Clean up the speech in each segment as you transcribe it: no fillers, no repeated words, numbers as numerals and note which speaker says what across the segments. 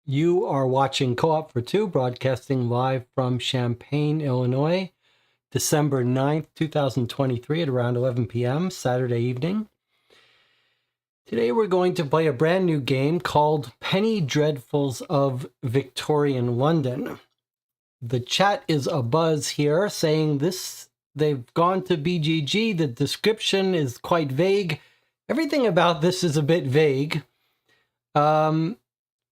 Speaker 1: You are watching Co-op for Two, broadcasting live from Champaign, Illinois, December 9th, 2023 at around 11 p.m., Saturday evening. Today we're going to play a brand new game called Penny Dreadfuls of Victorian London. The chat is abuzz here saying they've gone to BGG. The description is quite vague. Everything about this is a bit vague.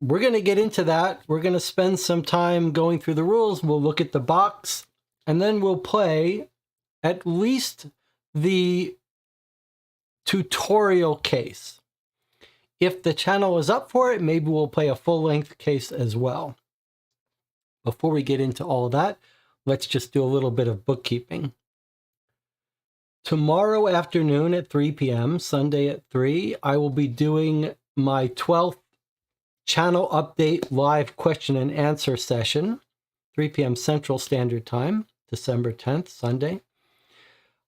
Speaker 1: We're going to get into that. We're going to spend some time going through the rules. We'll look at the box, and then we'll play at least the tutorial case. If the channel is up for it, maybe we'll play a full-length case as well. Before we get into all that, let's just do a little bit of bookkeeping. Tomorrow afternoon at 3 p.m., Sunday at 3, I will be doing my 12th channel update live question and answer session, 3 p.m. Central Standard Time, December 10th, Sunday.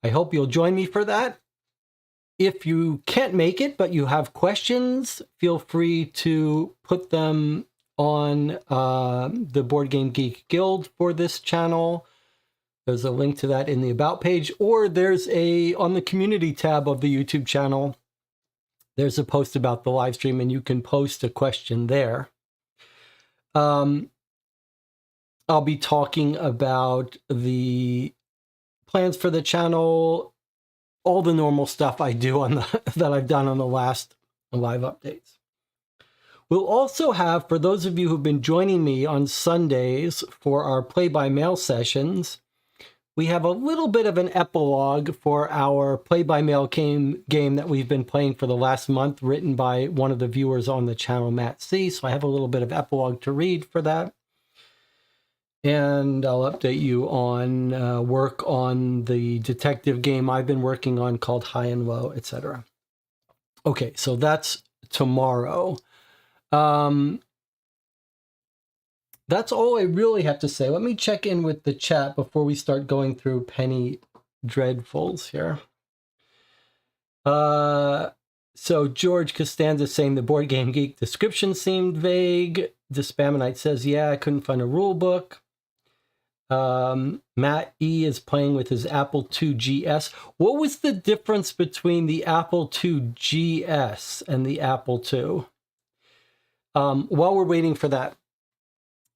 Speaker 1: I hope you'll join me for that. If you can't make it, but you have questions, feel free to put them on the Board Game Geek Guild for this channel. There's a link to that in the About page, or there's on the community tab of the YouTube channel, there's a post about the live stream, and you can post a question there. I'll be talking about the plans for the channel, all the normal stuff I do on that I've done on the last live updates. We'll also have, for those of you who've been joining me on Sundays for our play-by-mail sessions, we have a little bit of an epilogue for our play-by-mail game that we've been playing for the last month, written by one of the viewers on the channel, Matt C. So I have a little bit of epilogue to read for that. And I'll update you on work on the detective game I've been working on called High and Low, etc. Okay, so that's tomorrow. That's all I really have to say. Let me check in with the chat before we start going through Penny Dreadfuls here. So George Costanza saying the Board Game Geek description seemed vague. Despaminite says, yeah, I couldn't find a rule book. Matt E is playing with his Apple II GS. What was the difference between the Apple II GS and the Apple II? While we're waiting for that,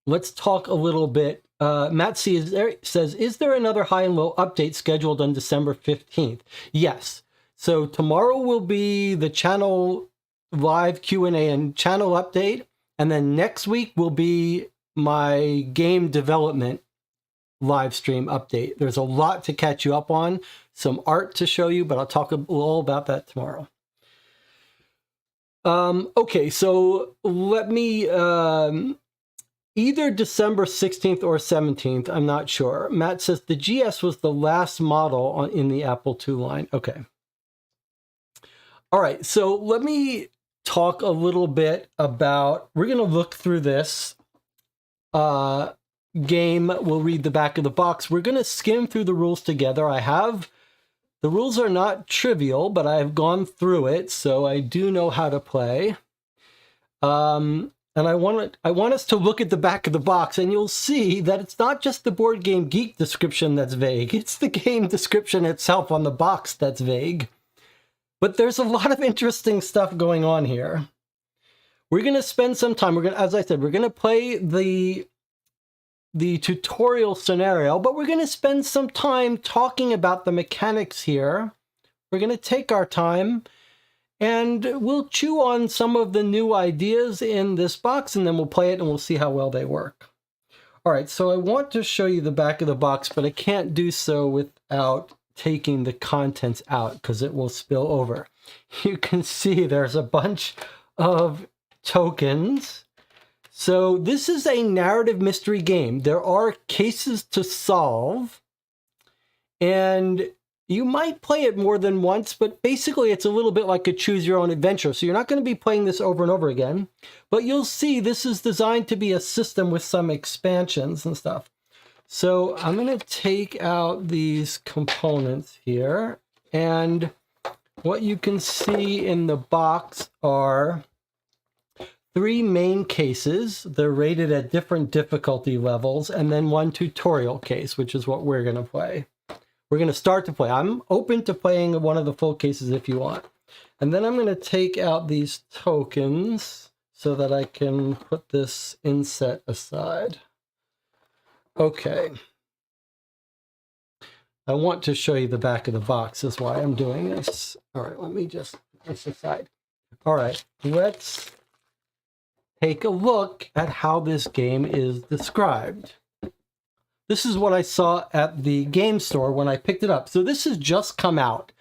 Speaker 1: let's talk a little bit. Matt C says, is there another High and Low update scheduled on December 15th? Yes. So tomorrow will be the channel live Q&A and channel update. And then next week will be my game development live stream update. There's a lot to catch you up on, some art to show you, but I'll talk all about that tomorrow. Okay, so let me... either December 16th or 17th, I'm not sure. Matt says the GS was the last model in the Apple II line. Okay. All right, so let me talk a little bit about, we're going to look through this game. We'll read the back of the box. We're going to skim through the rules together. The rules are not trivial, but I've gone through it, so I do know how to play. And I want us to look at the back of the box, and you'll see that it's not just the Board Game Geek description that's vague. It's the game description itself on the box that's vague. But there's a lot of interesting stuff going on here. We're going to spend some time. As I said, we're going to play the tutorial scenario, but we're going to spend some time talking about the mechanics here. We're going to take our time, and we'll chew on some of the new ideas in this box, and then we'll play it and we'll see how well they work. All right, so I want to show you the back of the box, but I can't do so without taking the contents out because it will spill over. You can see there's a bunch of tokens. So this is a narrative mystery game. There are cases to solve, and you might play it more than once, but basically it's a little bit like a choose your own adventure. So you're not going to be playing this over and over again, but you'll see this is designed to be a system with some expansions and stuff. So I'm going to take out these components here, and what you can see in the box are 3 main cases. They're rated at different difficulty levels, and then 1 tutorial case, which is what we're going to play. We're going to start to play. I'm open to playing one of the full cases if you want. And then I'm going to take out these tokens so that I can put this inset aside. Okay. I want to show you the back of the box. That's why I'm doing this. All right, let me just put this aside. All right, let's take a look at how this game is described. This is what I saw at the game store when I picked it up. So this has just come out.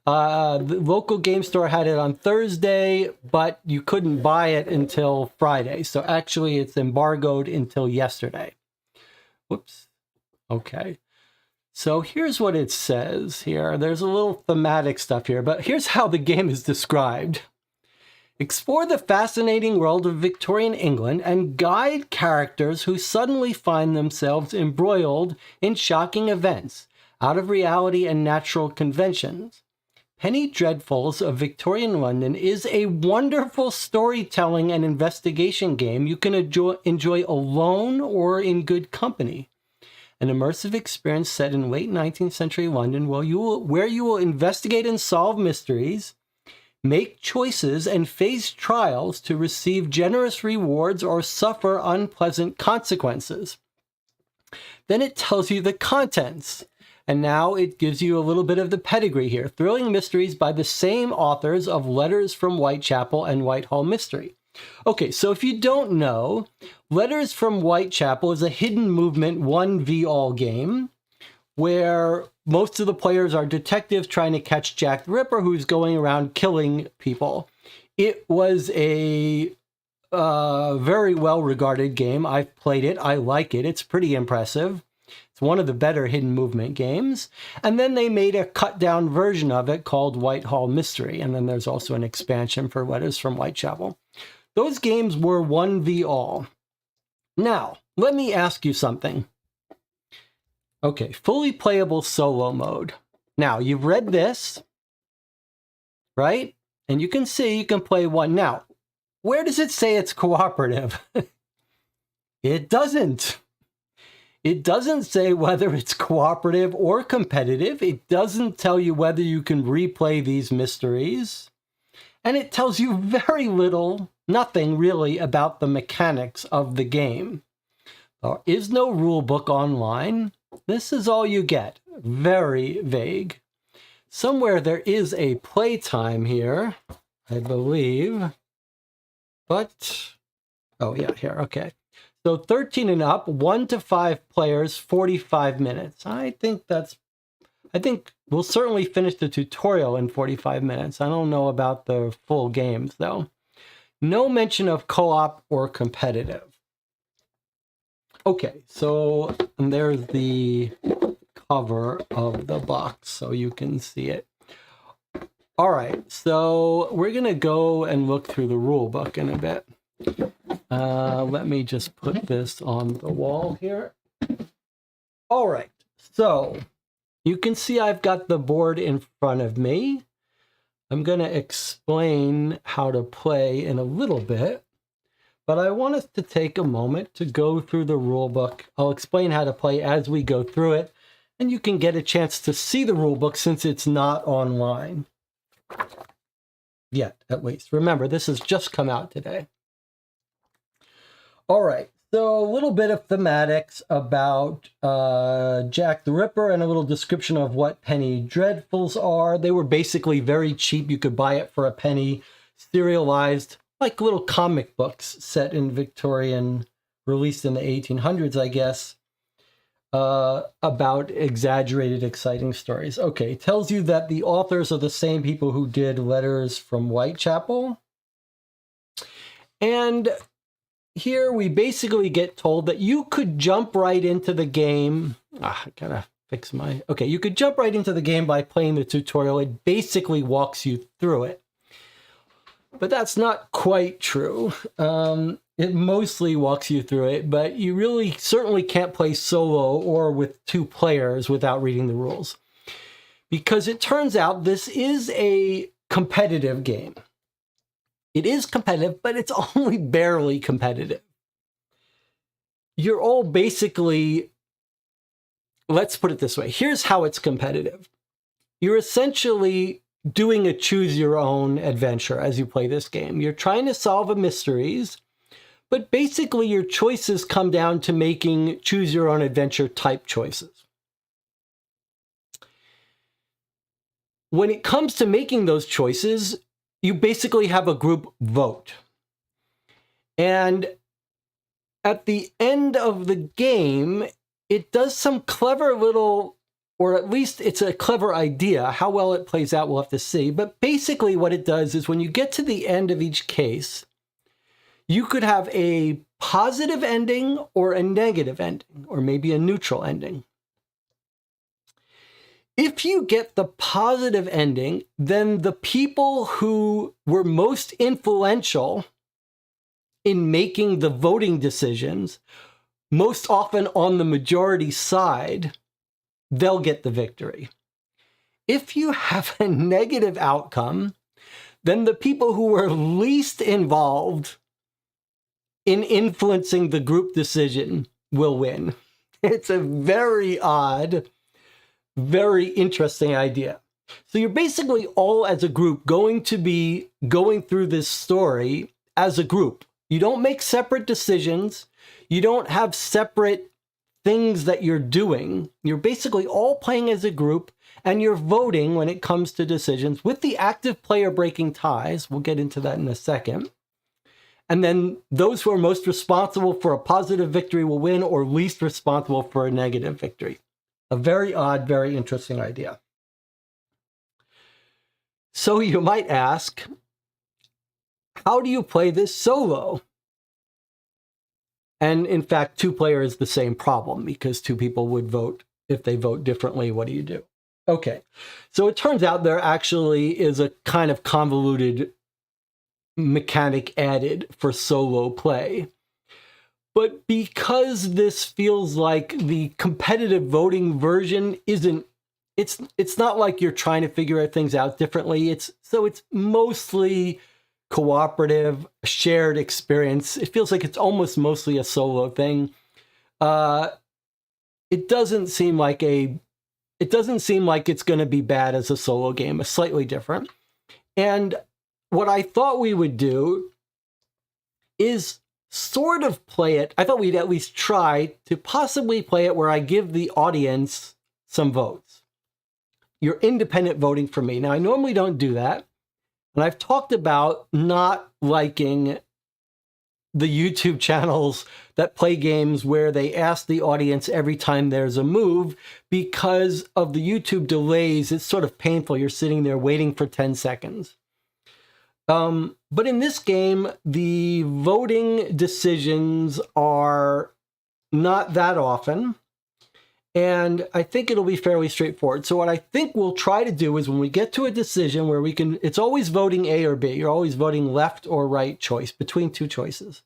Speaker 1: The local game store had it on Thursday, but you couldn't buy it until Friday. So actually it's embargoed until yesterday. Whoops. Okay. So here's what it says here. There's a little thematic stuff here, but here's how the game is described. Explore the fascinating world of Victorian England and guide characters who suddenly find themselves embroiled in shocking events, out of reality and natural conventions. Penny Dreadfuls of Victorian London is a wonderful storytelling and investigation game you can enjoy alone or in good company. An immersive experience set in late 19th century London where you will investigate and solve mysteries, make choices, and face trials to receive generous rewards or suffer unpleasant consequences. Then it tells you the contents. And now it gives you a little bit of the pedigree here. Thrilling mysteries by the same authors of Letters from Whitechapel and Whitehall Mystery. Okay, so if you don't know, Letters from Whitechapel is a hidden movement 1v-all game where most of the players are detectives trying to catch Jack the Ripper, who's going around killing people. It was a very well-regarded game. I've played it. I like it. It's pretty impressive. It's one of the better hidden movement games. And then they made a cut-down version of it called Whitehall Mystery. And then there's also an expansion for Letters from Whitechapel. Those games were 1v-all. Now, let me ask you something. Okay, fully playable solo mode. Now, you've read this, right? And you can see you can play one. Now, where does it say it's cooperative? It doesn't. It doesn't say whether it's cooperative or competitive. It doesn't tell you whether you can replay these mysteries. And it tells you very little, nothing really, about the mechanics of the game. There is no rule book online. This is all you get. Very vague. Somewhere there is a playtime here, I believe. But, oh yeah, here, okay. So 13 and up, 1 to 5 players, 45 minutes. I think we'll certainly finish the tutorial in 45 minutes. I don't know about the full games, though. No mention of co-op or competitive. Okay, so there's the cover of the box, so you can see it. All right, so we're going to go and look through the rule book in a bit. Let me just put this on the wall here. All right, so you can see I've got the board in front of me. I'm going to explain how to play in a little bit, but I want us to take a moment to go through the rule book. I'll explain how to play as we go through it, and you can get a chance to see the rule book since it's not online. Yet, at least. Remember, this has just come out today. All right, so a little bit of thematics about Jack the Ripper and a little description of what Penny Dreadfuls are. They were basically very cheap. You could buy it for a penny, serialized, like little comic books set in Victorian, released in the 1800s, I guess, about exaggerated, exciting stories. Okay, tells you that the authors are the same people who did Letters from Whitechapel. And here we basically get told that you could jump right into the game. I gotta fix my... Okay, you could jump right into the game by playing the tutorial. It basically walks you through it. But that's not quite true. It mostly walks you through it, but you really certainly can't play solo or with 2 players without reading the rules. Because it turns out this is a competitive game. It is competitive, but it's only barely competitive. You're all basically, let's put it this way. Here's how it's competitive. You're essentially doing a choose your own adventure as you play this game. You're trying to solve a mysteries, but basically your choices come down to making choose your own adventure type choices. When it comes to making those choices, you basically have a group vote. And at the end of the game, it does some clever little, or at least it's a clever idea. How well it plays out, we'll have to see. But basically what it does is when you get to the end of each case, you could have a positive ending or a negative ending, or maybe a neutral ending. If you get the positive ending, then the people who were most influential in making the voting decisions, most often on the majority side, they'll get the victory. If you have a negative outcome, then the people who were least involved in influencing the group decision will win. It's a very odd, very interesting idea. So you're basically all as a group going to be going through this story as a group. You don't make separate decisions. You don't have separate things that you're doing. You're basically all playing as a group, and you're voting when it comes to decisions with the active player breaking ties. We'll get into that in a second. And then those who are most responsible for a positive victory will win, or least responsible for a negative victory. A very odd, very interesting idea. So you might ask, how do you play this solo? And in fact, two-player is the same problem, because two people would vote. If they vote differently, what do you do? Okay, so it turns out there actually is a kind of convoluted mechanic added for solo play. But because this feels like the competitive voting version isn't, it's not like you're trying to figure things out differently. It's mostly cooperative, shared experience. It feels like it's almost mostly a solo thing. It doesn't seem like it's going to be bad as a solo game. It's slightly different. And what I thought we would do is sort of play it. I thought we'd at least try to possibly play it where I give the audience some votes. You're independent voting for me. Now, I normally don't do that. And I've talked about not liking the YouTube channels that play games where they ask the audience every time there's a move, because of the YouTube delays. It's sort of painful. You're sitting there waiting for 10 seconds. But in this game, the voting decisions are not that often, and I think it'll be fairly straightforward. So what I think we'll try to do is when we get to a decision where we can, it's always voting A or B. You're always voting left or right choice between two choices.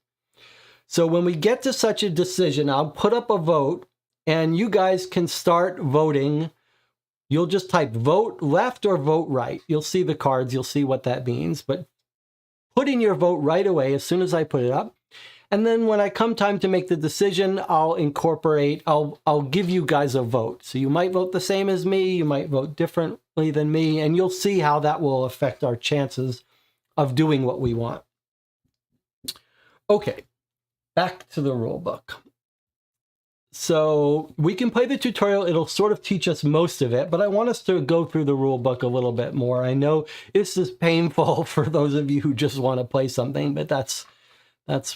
Speaker 1: So when we get to such a decision, I'll put up a vote, and you guys can start voting. You'll just type vote left or vote right. You'll see the cards. You'll see what that means. But put in your vote right away as soon as I put it up. And then when I come time to make the decision, I'll give you guys a vote. So you might vote the same as me. You might vote differently than me. And you'll see how that will affect our chances of doing what we want. Okay, back to the rule book. So we can play the tutorial. It'll sort of teach us most of it, but I want us to go through the rule book a little bit more. I know this is painful for those of you who just want to play something, but that's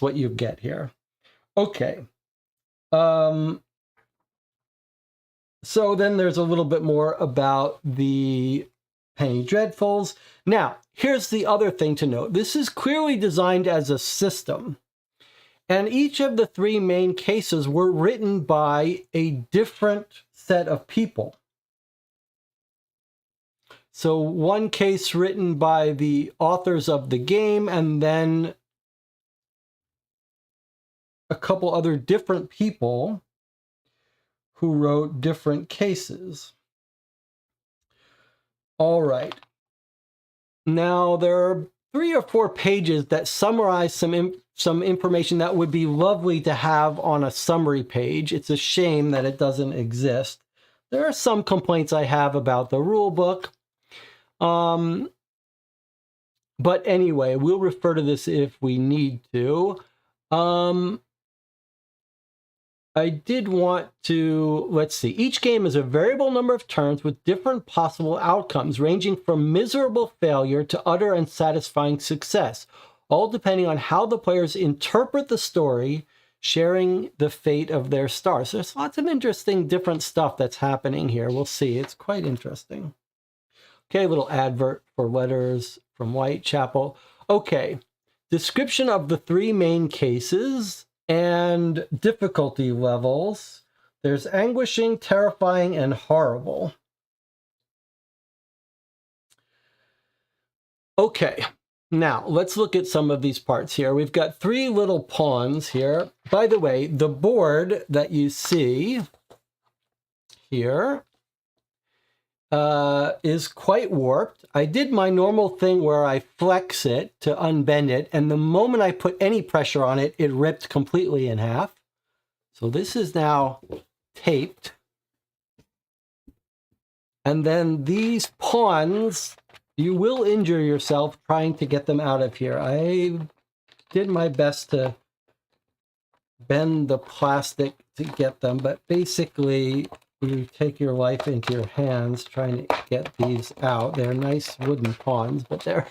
Speaker 1: what you get here. Okay. So then there's a little bit more about the Penny Dreadfuls. Now, here's the other thing to note. This is clearly designed as a system. And each of the three main cases were written by a different set of people. So one case written by the authors of the game, and then a couple other different people who wrote different cases. All right. Now, there are 3 or 4 pages that summarize some information that would be lovely to have on a summary page. It's a shame that it doesn't exist. There are some complaints I have about the rule book. But anyway, we'll refer to this if we need to. I did want to, let's see, each game is a variable number of turns with different possible outcomes, ranging from miserable failure to utter and satisfying success, all depending on how the players interpret the story, sharing the fate of their stars. There's lots of interesting different stuff that's happening here. We'll see. It's quite interesting. Okay, a little advert for letters from Whitechapel. Okay, description of the 3 main cases and difficulty levels. There's anguishing, terrifying, and horrible. Okay, now let's look at some of these parts here. We've got 3 little pawns here. By the way, the board that you see here is quite warped. I did my normal thing where I flex it to unbend it, and the moment I put any pressure on it, it ripped completely in half. So this is now taped. And then these pawns, you will injure yourself trying to get them out of here. I did my best to bend the plastic to get them, but basically you take your life into your hands trying to get these out. They're nice wooden pawns, but they're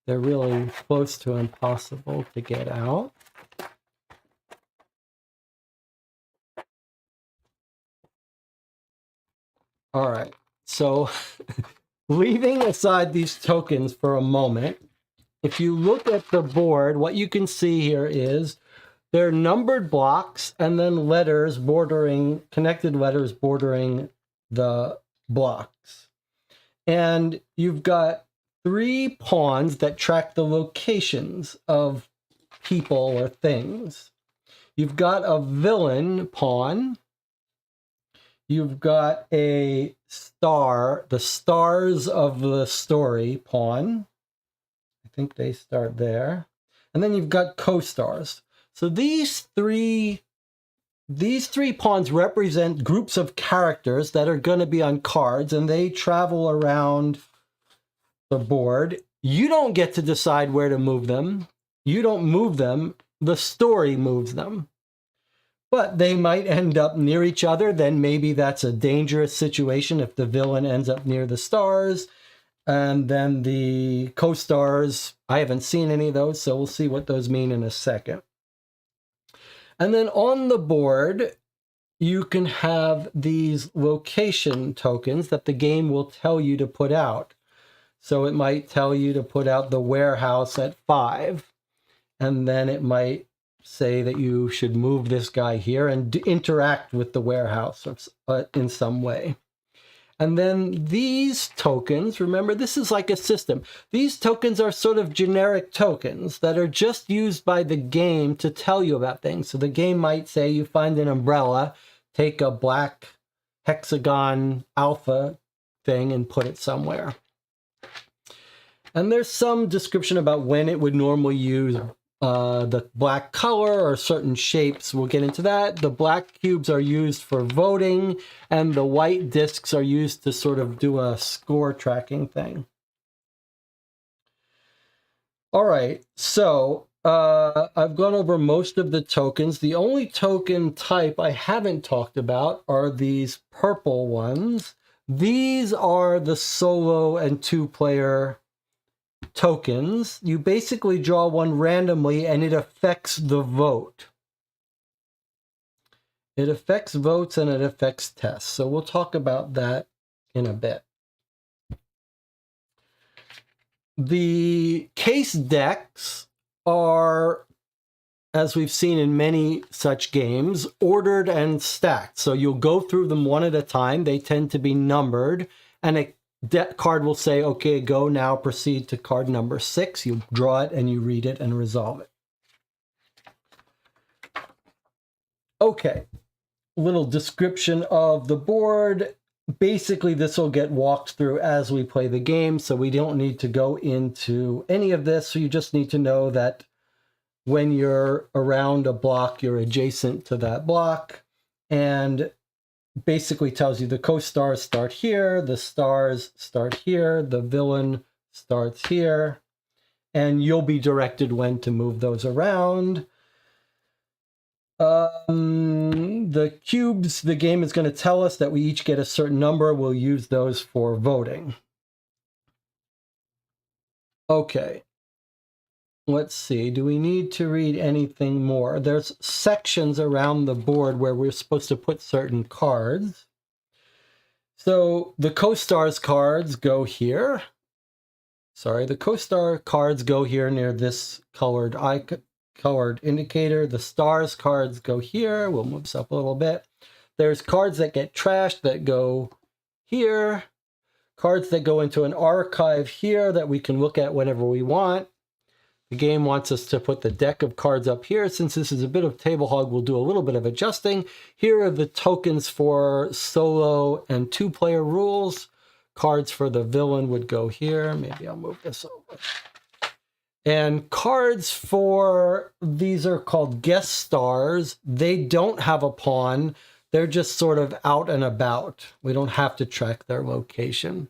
Speaker 1: really close to impossible to get out. All right, so leaving aside these tokens for a moment, if you look at the board, what you can see here is they're numbered blocks and then letters bordering, connected letters bordering the blocks. And you've got 3 pawns that track the locations of people or things. You've got a villain pawn. You've got a star, the stars of the story pawn. I think they start there. And then you've got co-stars. So these three pawns represent groups of characters that are going to be on cards, and they travel around the board. You don't get to decide where to move them. You don't move them. The story moves them. But they might end up near each other. Then maybe that's a dangerous situation if the villain ends up near the stars. And then the co-stars, I haven't seen any of those, so we'll see what those mean in a second. And then on the board, you can have these location tokens that the game will tell you to put out. So it might tell you to put out the warehouse at 5. And then it might say that you should move this guy here and interact with the warehouse in some way. And then these tokens, remember, this is like a system. These tokens are sort of generic tokens that are just used by the game to tell you about things. So the game might say you find an umbrella, take a black hexagon alpha thing and put it somewhere. And there's some description about when it would normally use the black color or certain shapes. We'll get into that. The black cubes are used for voting, and the white discs are used to sort of do a score tracking thing. All right, so I've gone over most of the tokens. The only token type I haven't talked about are these purple ones. These are the solo and 2-player tokens. You basically draw one randomly and it affects the vote. It affects votes and it affects tests. So we'll talk about that in a bit. The case decks are, as we've seen in many such games, ordered and stacked. So you'll go through them one at a time. They tend to be numbered, and a deck card will say, okay, go now, proceed to card number 6. You draw it and you read it and resolve it. Okay, little description of the board. basically this will get walked through as we play the game, so we don't need to go into any of this. So you just need to know that when you're around a block, you're adjacent to that block, and basically tells you the co-stars start here, the stars start here, the villain starts here, and you'll be directed when to move those around. The cubes, the game is going to tell us that we each get a certain number. We'll use those for voting. Okay. Let's see. Do we need to read anything more? There's sections around the board where we're supposed to put certain cards. So the co-stars cards go here. Sorry, the co-star cards go here near this colored indicator. The stars cards go here. We'll move this up a little bit. There's cards that get trashed that go here. Cards that go into an archive here that we can look at whenever we want. The game wants us to put the deck of cards up here. Since this is a bit of table hog, we'll do a little bit of adjusting. Here are the tokens for solo and 2-player rules. Cards for the villain would go here. Maybe I'll move this over. And cards for, these are called guest stars. They don't have a pawn. They're just sort of out and about. We don't have to track their location.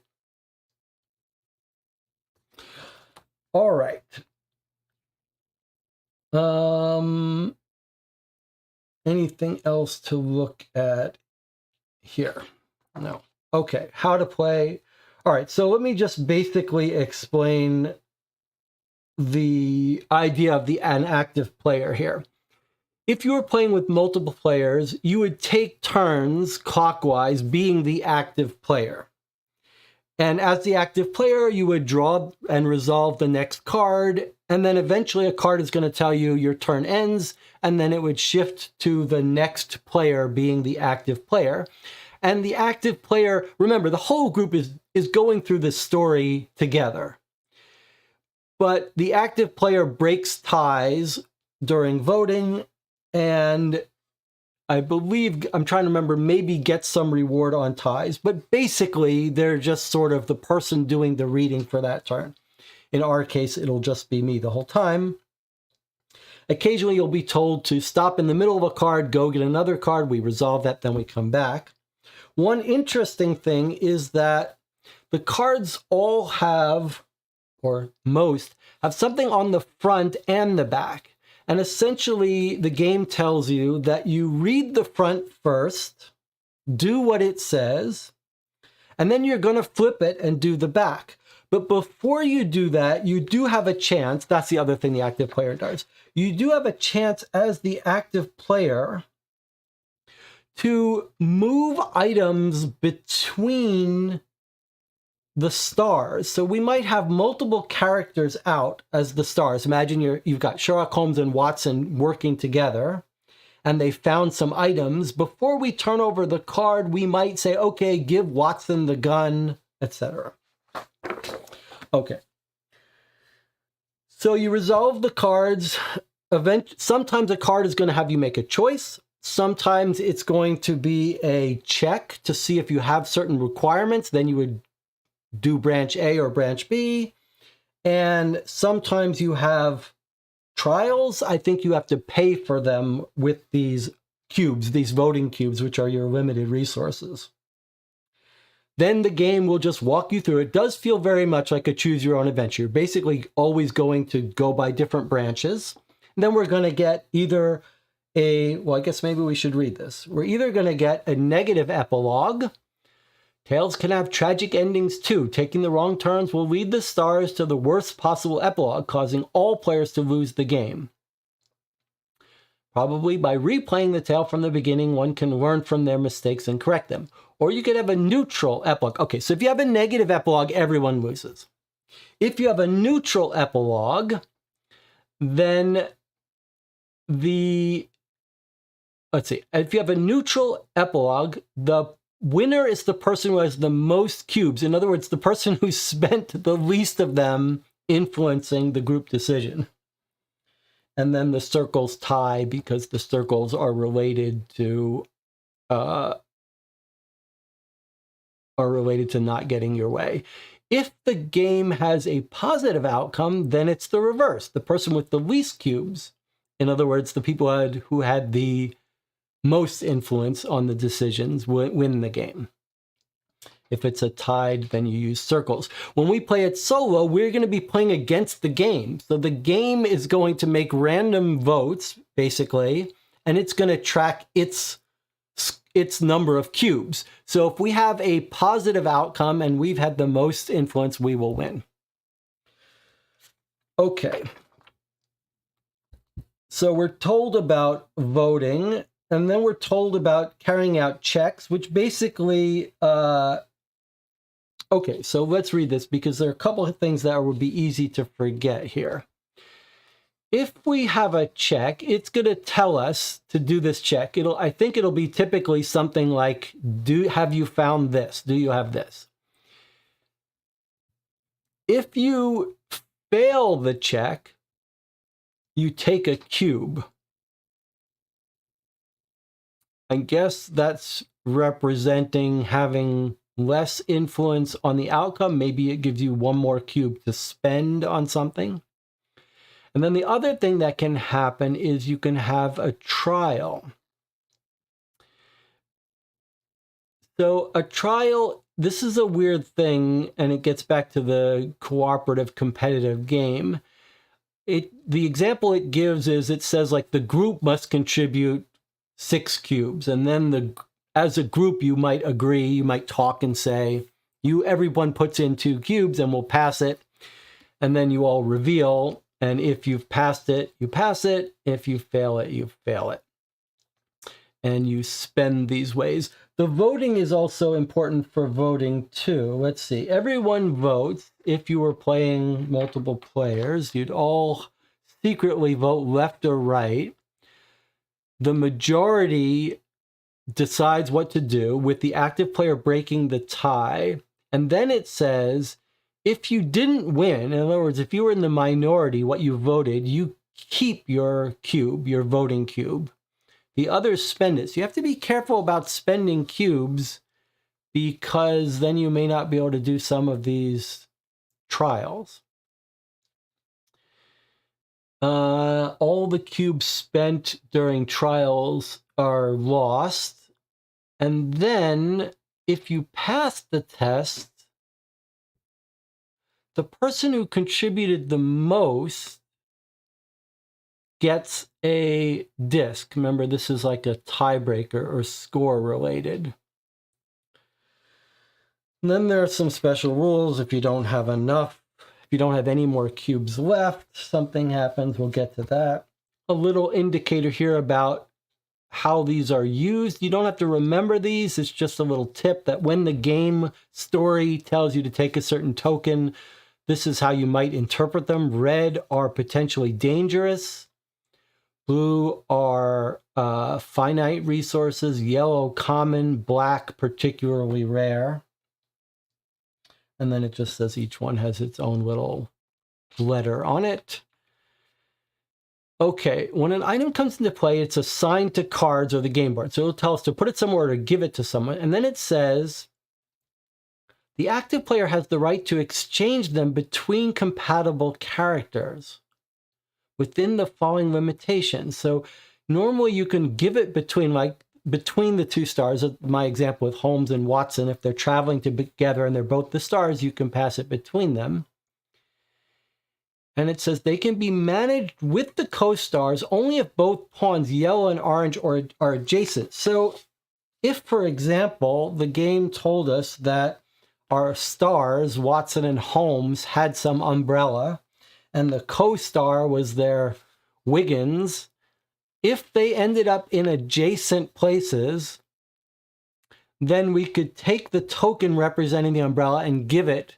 Speaker 1: All right. Anything else to look at here? No. Okay, how to play. All right, so let me just basically explain the idea of an active player here. If you were playing with multiple players, you would take turns clockwise being the active player. And as the active player, you would draw and resolve the next card, and then eventually a card is going to tell you your turn ends, and then it would shift to the next player being the active player. And the active player, remember, the whole group is going through this story together. But the active player breaks ties during voting, and I believe, I'm trying to remember, maybe get some reward on ties, but basically they're just sort of the person doing the reading for that turn. In our case, it'll just be me the whole time. Occasionally you'll be told to stop in the middle of a card, go get another card, we resolve that, then we come back. One interesting thing is that the cards all have, or most, have something on the front and the back. And essentially, the game tells you that you read the front first, do what it says, and then you're going to flip it and do the back. But before you do that, you do have a chance, that's the other thing the active player does, you do have a chance as the active player to move items between the stars. So we might have multiple characters out as the stars. Imagine you've got Sherlock Holmes and Watson working together, and they found some items. Before we turn over the card, we might say, okay, give Watson the gun, etc. Okay. So you resolve the cards. Sometimes a card is going to have you make a choice. Sometimes it's going to be a check to see if you have certain requirements. Then you would do branch A or branch B. And sometimes you have trials. I think you have to pay for them with these cubes, these voting cubes, which are your limited resources. Then the game will just walk you through. It does feel very much like a choose your own adventure. You're basically always going to go by different branches. And then we're going to get either well, I guess maybe we should read this. We're either going to get a negative epilogue. Tales can have tragic endings too. Taking the wrong turns will lead the stars to the worst possible epilogue, causing all players to lose the game. Probably by replaying the tale from the beginning, one can learn from their mistakes and correct them. Or you could have a neutral epilogue. Okay, so if you have a negative epilogue, everyone loses. If you have a neutral epilogue, then let's see, if you have a neutral epilogue, the winner is the person who has the most cubes. In other words, the person who spent the least of them influencing the group decision. And then the circles tie because the circles are related to are related to not getting your way. If the game has a positive outcome, then it's the reverse. The person with the least cubes, in other words, the people who had the most influence on the decisions, win the game. If it's a tied, then you use circles. When we play it solo, we're going to be playing against the game. So the game is going to make random votes, basically, and it's going to track its number of cubes. So if we have a positive outcome and we've had the most influence, we will win. Okay. So we're told about voting, and then we're told about carrying out checks, which basically... Okay, so let's read this because there are a couple of things that would be easy to forget here. If we have a check, it's going to tell us to do this check. I think it'll be typically something like, have you found this? Do you have this? If you fail the check, you take a cube. I guess that's representing having less influence on the outcome. Maybe it gives you one more cube to spend on something. And then the other thing that can happen is you can have a trial. So a trial, this is a weird thing, and it gets back to the cooperative competitive game. The example it gives is it says like the group must contribute 6 cubes, and then as a group, you might agree, you might talk and say, everyone puts in 2 cubes and we'll pass it. And then you all reveal. And if you've passed it, you pass it. If you fail it, you fail it. And you spend these ways. The voting is also important for voting too. Let's see. Everyone votes. If you were playing multiple players, you'd all secretly vote left or right. The majority decides what to do, with the active player breaking the tie. And then it says, if you didn't win, in other words, if you were in the minority, what you voted, you keep your cube, your voting cube. The others spend it. So you have to be careful about spending cubes, because then you may not be able to do some of these trials. All the cubes spent during trials are lost. And then if you pass the test, the person who contributed the most gets a disc. Remember, this is like a tiebreaker or score related. And then there are some special rules. If you don't have enough, if you don't have any more cubes left, something happens. We'll get to that. A little indicator here about how these are used. You don't have to remember these. It's just a little tip that when the game story tells you to take a certain token, this is how you might interpret them. Red are potentially dangerous. Blue are finite resources. Yellow, common. Black, particularly rare. And then it just says each one has its own little letter on it. Okay, when an item comes into play, it's assigned to cards or the game board. So it'll tell us to put it somewhere or to give it to someone. And then it says, the active player has the right to exchange them between compatible characters within the following limitations. So normally you can give it between the 2 stars. My example with Holmes and Watson, if they're traveling together and they're both the stars, you can pass it between them. And it says they can be managed with the co-stars only if both pawns, yellow and orange, are adjacent. So if, for example, the game told us that our stars, Watson and Holmes, had some umbrella, and the co-star was their Wiggins, if they ended up in adjacent places, then we could take the token representing the umbrella and give it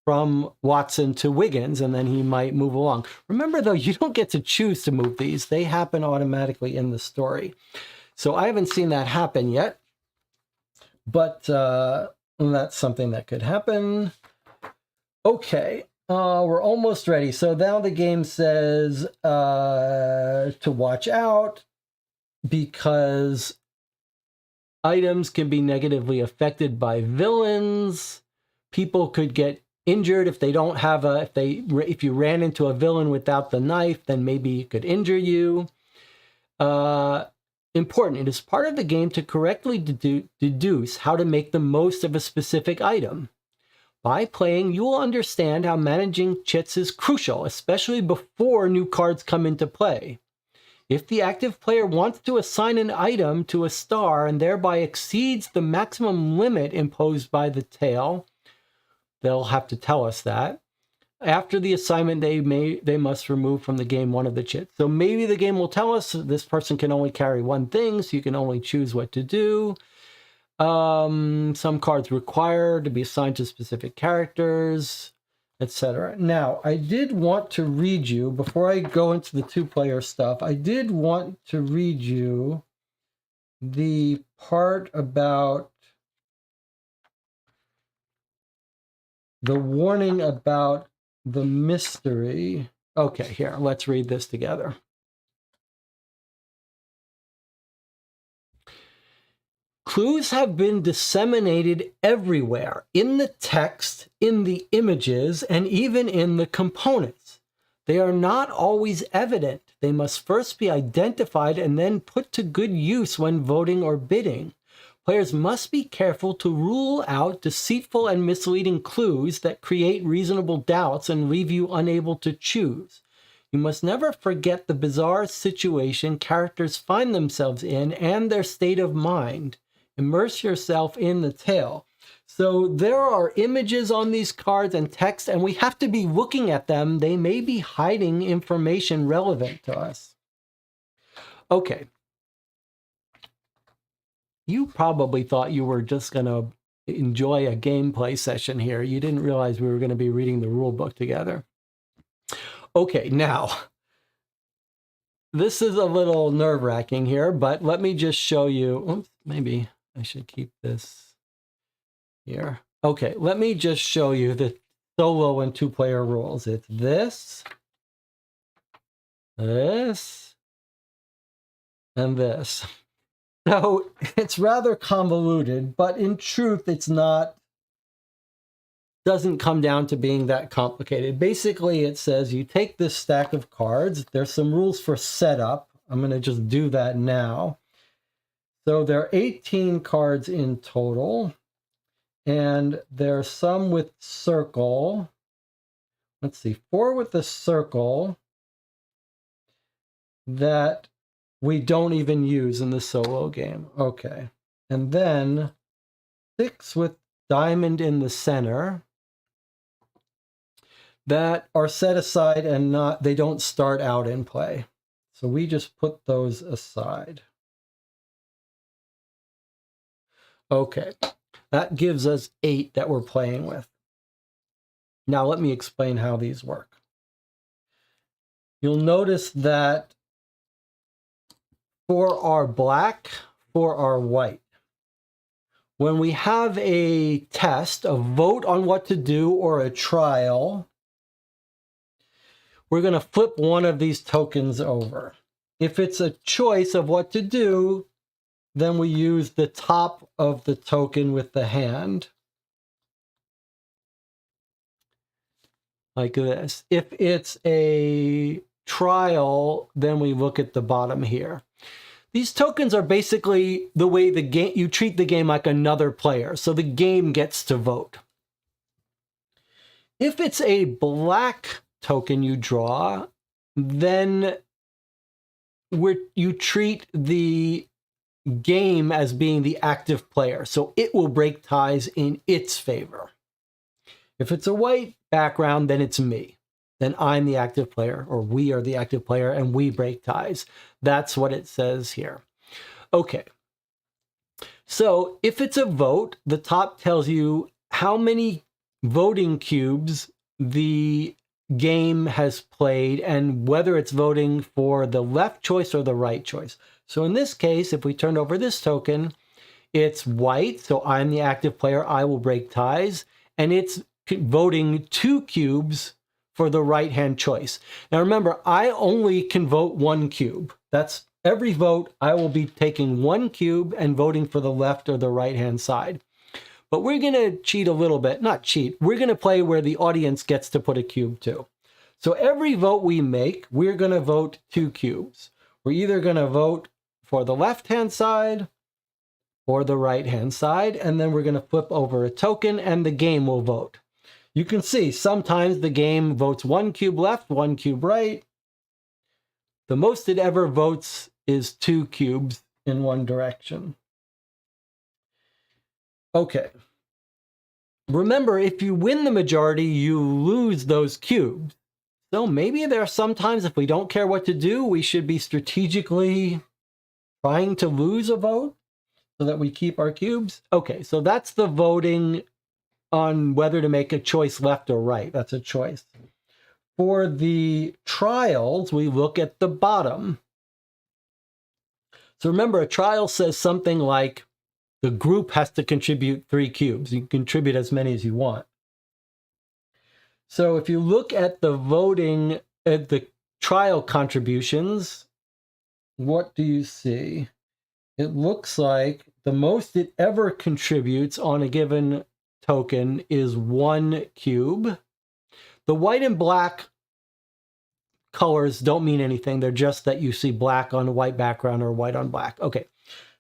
Speaker 1: from Watson to Wiggins, and then he might move along. Remember, though, you don't get to choose to move these. They happen automatically in the story. So I haven't seen that happen yet, but that's something that could happen. Okay, we're almost ready. So now the game says to watch out, because Items can be negatively affected by villains. People could get injured if they don't have if you ran into a villain without the knife, then maybe it could injure you. Important, it is part of the game to correctly deduce how to make the most of a specific item. By playing, you will understand how managing chits is crucial, especially before new cards come into play. If the active player wants to assign an item to a star and thereby exceeds the maximum limit imposed by the tale, they'll have to tell us that. After the assignment, they must remove from the game one of the chits. So maybe the game will tell us this person can only carry one thing, so you can only choose what to do. Some cards require to be assigned to specific characters, etc. Now, I did want to read you, before I go into the two-player stuff, I did want to read you the part about the warning about the mystery. Okay, here, let's read this together. Clues have been disseminated everywhere, in the text, in the images, and even in the components. They are not always evident. They must first be identified and then put to good use when voting or bidding. Players must be careful to rule out deceitful and misleading clues that create reasonable doubts and leave you unable to choose. You must never forget the bizarre situation characters find themselves in and their state of mind. Immerse yourself in the tale. So there are images on these cards and text, and we have to be looking at them. They may be hiding information relevant to us. Okay. You probably thought you were just going to enjoy a gameplay session here. You didn't realize we were going to be reading the rule book together. Okay, now, this is a little nerve-wracking here, but let me just show you. Oops, maybe I should keep this here. Okay, let me just show you the solo and two-player rules. It's this, and this. So it's rather convoluted, but in truth, it's not, doesn't come down to being that complicated. Basically, it says you take this stack of cards. There's some rules for setup. I'm going to just do that now. So there are 18 cards in total, and there are some with circle. Let's see, 4 with the circle that we don't even use in the solo game. Okay. And then 6 with diamond in the center that are set aside and they don't start out in play. So we just put those aside. Okay. That gives us 8 that we're playing with. Now let me explain how these work. You'll notice that for our black, for our white, when we have a test, a vote on what to do, or a trial, we're going to flip one of these tokens over. If it's a choice of what to do, then we use the top of the token with the hand, like this. If it's a trial, then we look at the bottom here. These tokens are basically the way the game, you treat the game like another player, so the game gets to vote. If it's a black token you draw, then you treat the game as being the active player, so it will break ties in its favor. If it's a white background, then it's me. Then I'm the active player, or we are the active player, and we break ties. That's what it says here. Okay. So if it's a vote, the top tells you how many voting cubes the game has played and whether it's voting for the left choice or the right choice. So in this case, if we turn over this token, it's white, so I'm the active player, I will break ties, and it's voting 2 cubes for the right-hand choice. Now remember, I only can vote 1 cube. That's every vote, I will be taking 1 cube and voting for the left or the right-hand side. But we're going to cheat a little bit. Not cheat. We're going to play where the audience gets to put a cube too. So every vote we make, we're going to vote 2 cubes. We're either going to vote for the left-hand side or the right-hand side, and then we're going to flip over a token and the game will vote. You can see sometimes the game votes 1 cube left, 1 cube right. The most it ever votes is 2 cubes in one direction. Okay. Remember, if you win the majority, you lose those cubes. So maybe there are some times if we don't care what to do, we should be strategically trying to lose a vote so that we keep our cubes. Okay, so that's the voting on whether to make a choice left or right. That's a choice. For the trials, we look at the bottom. So remember, a trial says something like, the group has to contribute 3 cubes. You can contribute as many as you want. So if you look at the voting, at the trial contributions, what do you see? It looks like the most it ever contributes on a given token is 1 cube. The white and black colors don't mean anything. They're just that you see black on a white background or white on black. Okay.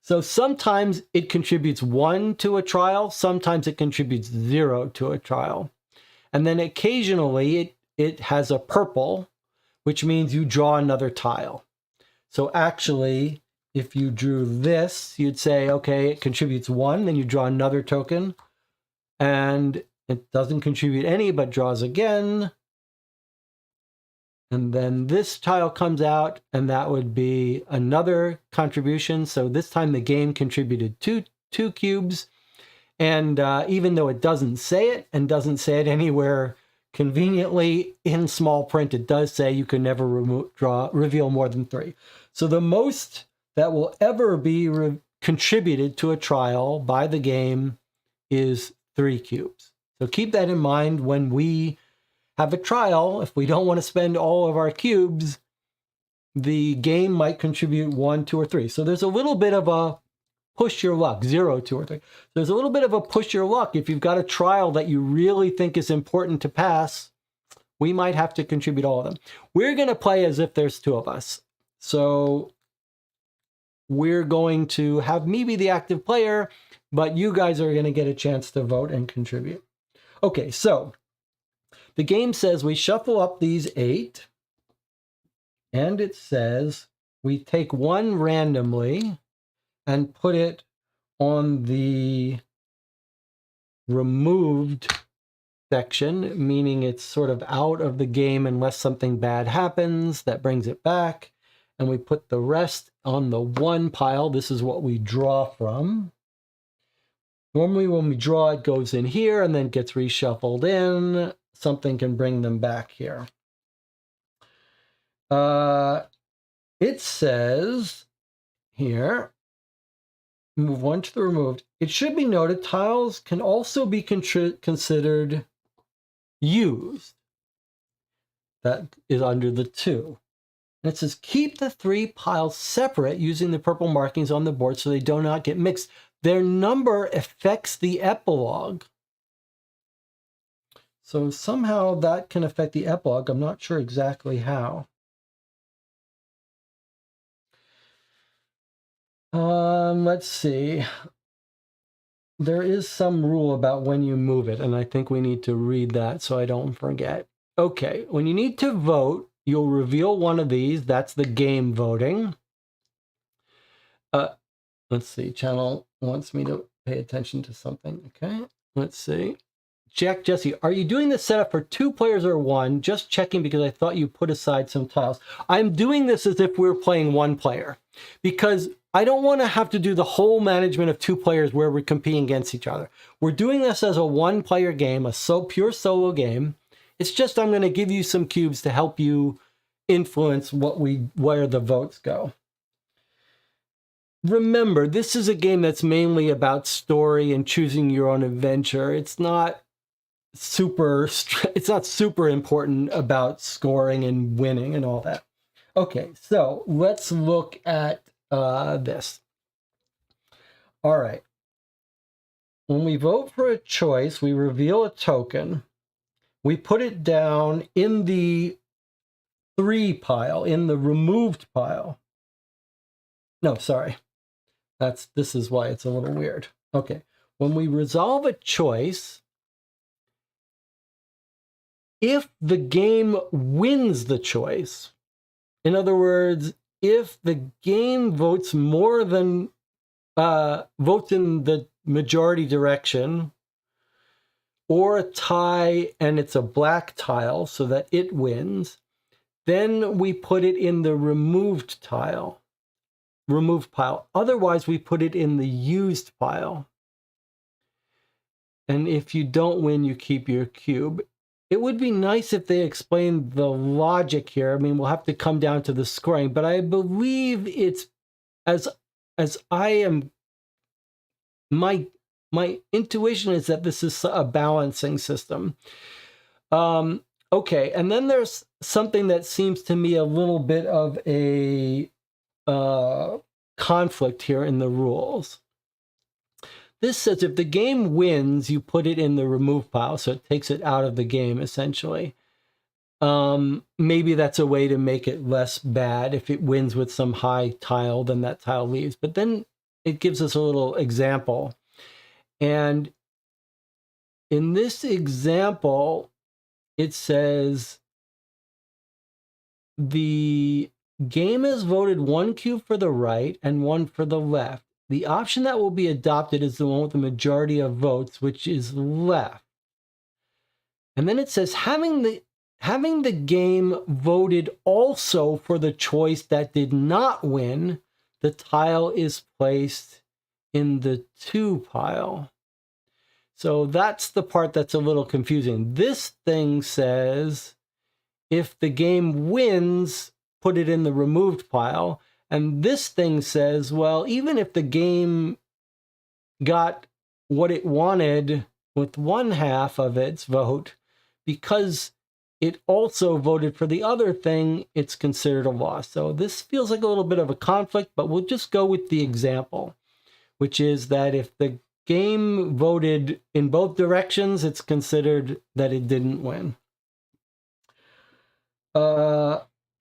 Speaker 1: So sometimes it contributes 1 to a trial, sometimes it contributes 0 to a trial. And then occasionally it has a purple, which means you draw another tile. So actually, if you drew this, you'd say, okay, it contributes 1, then you draw another token, and it doesn't contribute any, but draws again. And then this tile comes out, and that would be another contribution. So this time the game contributed two cubes. And even though it doesn't say it, and doesn't say it anywhere conveniently in small print, it does say you can never reveal more than 3. So the most that will ever be contributed to a trial by the game is 3 cubes. So keep that in mind when we have a trial. If we don't want to spend all of our cubes, the game might contribute 1, 2, or 3. So there's a little bit of a push your luck, 0, 2, or 3. There's a little bit of a push your luck. If you've got a trial that you really think is important to pass, we might have to contribute all of them. We're going to play as if there's 2 of us. So we're going to have me be the active player, but you guys are going to get a chance to vote and contribute. Okay, so the game says we shuffle up these 8, and it says we take 1 randomly and put it on the removed section, meaning it's sort of out of the game unless something bad happens that brings it back. And we put the rest on the 1 pile. This is what we draw from. Normally when we draw, it goes in here and then gets reshuffled in. Something can bring them back here. It says here, move 1 to the removed. It should be noted tiles can also be considered used. That is under the 2. And it says keep the 3 piles separate using the purple markings on the board so they do not get mixed. Their number affects the epilogue. So somehow that can affect the epilogue. I'm not sure exactly how. Let's see. There is some rule about when you move it, and I think we need to read that so I don't forget. Okay, when you need to vote, you'll reveal one of these. That's the game voting. Let's see. Channel wants me to pay attention to something. Okay, let's see. Jack Jesse, are you doing this setup for 2 players or 1? Just checking because I thought you put aside some tiles. I'm doing this as if we're playing 1 player because I don't want to have to do the whole management of 2 players where we're competing against each other. We're doing this as a 1-player game, a pure solo game. It's just I'm going to give you some cubes to help you influence where the votes go. Remember, this is a game that's mainly about story and choosing your own adventure. It's not super important about scoring and winning and all that. Okay, so let's look at this. All right. When we vote for a choice, we reveal a token. We put it down in the 3 pile, in the removed pile. No, sorry. This is why it's a little weird. Okay. When we resolve a choice, if the game wins the choice, in other words, if the game votes more than votes in the majority direction, or a tie and it's a black tile so that it wins, then we put it in the removed pile. Otherwise, we put it in the used pile. And if you don't win, you keep your cube. It would be nice if they explained the logic here. I mean, we'll have to come down to the scoring, but I believe it's as I am, my intuition is that this is a balancing system. Okay, and then there's something that seems to me a little bit of a conflict here in the rules. This says if the game wins, you put it in the remove pile, so it takes it out of the game, essentially. Maybe that's a way to make it less bad. If it wins with some high tile, then that tile leaves. But then it gives us a little example. And in this example, it says the game has voted 1 cube for the right and 1 for the left. The option that will be adopted is the one with the majority of votes, which is left. And then it says having the game voted also for the choice that did not win, the tile is placed in the 2 pile. So that's the part that's a little confusing. This thing says if the game wins, put it in the removed pile. And this thing says, well, even if the game got what it wanted with 1/2 of its vote, because it also voted for the other thing, it's considered a loss. So this feels like a little bit of a conflict, but we'll just go with the example, which is that if the game voted in both directions, it's considered that it didn't win.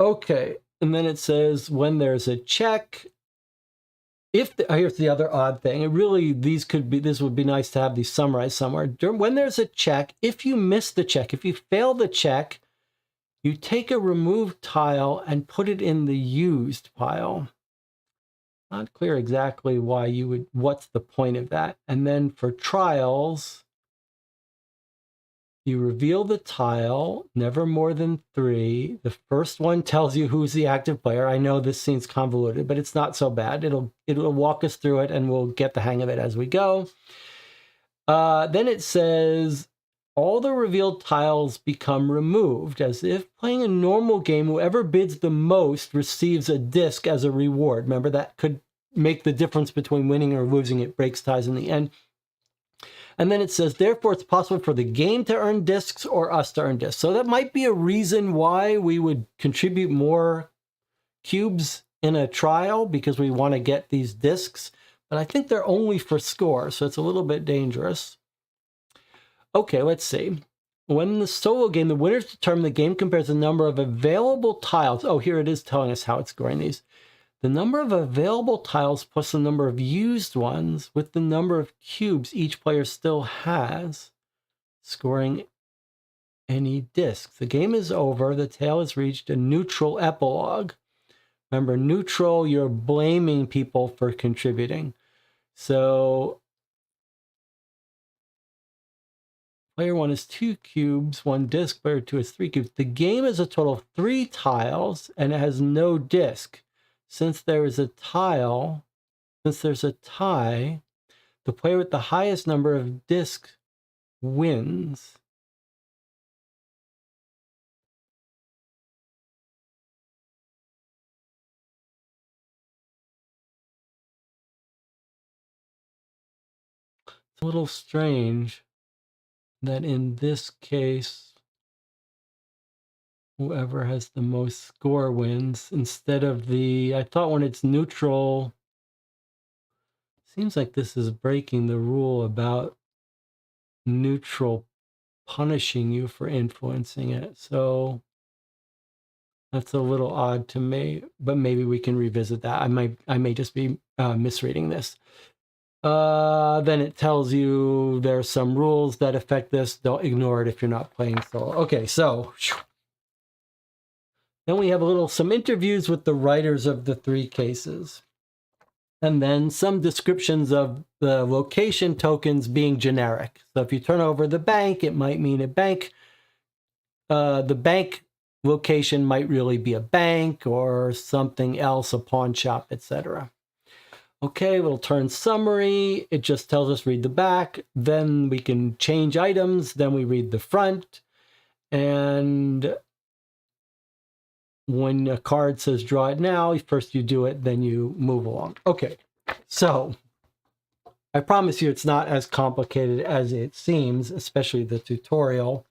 Speaker 1: Okay, and then it says when there's a check, here's the other odd thing. This would be nice to have these summarized somewhere. When there's a check, if you miss the check, if you fail the check, you take a removed tile and put it in the used pile. Not clear exactly why what's the point of that. And then for trials, you reveal the tile, never more than 3. The first one tells you who's the active player. I know this seems convoluted, but it's not so bad. It'll walk us through it, and we'll get the hang of it as we go. Then it says all the revealed tiles become removed. As if playing a normal game, whoever bids the most receives a disc as a reward. Remember, that could make the difference between winning or losing. It breaks ties in the end. And then it says, therefore, it's possible for the game to earn discs or us to earn discs. So that might be a reason why we would contribute more cubes in a trial, because we want to get these discs. But I think they're only for score, so it's a little bit dangerous. Okay, let's see. When the solo game, the winners determine, the game compares the number of available tiles. Oh, here it is telling us how it's scoring these. The number of available tiles plus the number of used ones with the number of cubes each player still has, scoring any discs. The game is over. The tale has reached a neutral epilogue. Remember, neutral, you're blaming people for contributing. So player 1 is 2 cubes, 1 disc. Player 2 is 3 cubes. The game is a total of 3 tiles, and it has no disc. Since there's a tie, the player with the highest number of discs wins. It's a little strange that in this case, Whoever has the most score wins instead of I thought when it's neutral, seems like this is breaking the rule about neutral punishing you for influencing it. So that's a little odd to me, but maybe we can revisit that. I may just be misreading this. Then it tells you there's some rules that affect this. Don't ignore it if you're not playing solo. Okay, so then we have some interviews with the writers of the 3 cases. And then some descriptions of the location tokens being generic. So if you turn over the bank, it might mean a bank. The bank location might really be a bank or something else, a pawn shop, etc. Okay, we'll turn summary. It just tells us read the back. Then we can change items. Then we read the front. And when a card says draw it now, first you do it, then you move along. Okay, so I promise you it's not as complicated as it seems, especially the tutorial.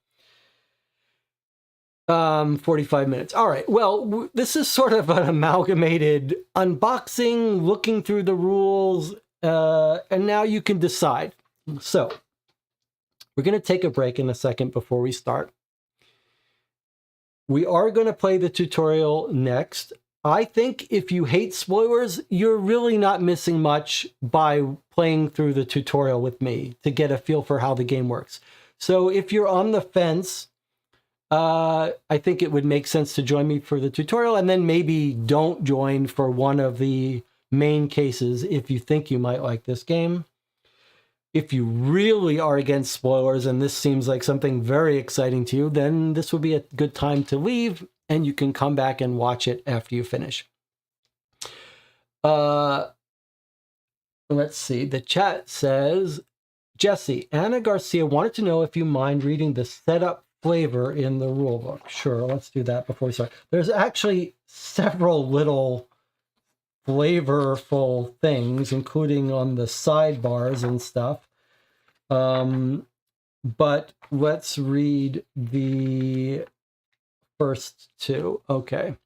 Speaker 1: 45 minutes. All right, well, this is sort of an amalgamated unboxing, looking through the rules, and now you can decide. So we're going to take a break in a second before we start. We are going to play the tutorial next. I think if you hate spoilers, you're really not missing much by playing through the tutorial with me to get a feel for how the game works. So if you're on the fence, I think it would make sense to join me for the tutorial, and then maybe don't join for one of the main cases if you think you might like this game. If you really are against spoilers and this seems like something very exciting to you, then this would be a good time to leave and you can come back and watch it after you finish. Let's see. The chat says, Jesse, Anna Garcia wanted to know if you mind reading the setup flavor in the rulebook. Sure, let's do that before we start. There's actually several little flavorful things, including on the sidebars and stuff. But let's read the first 2. Okay.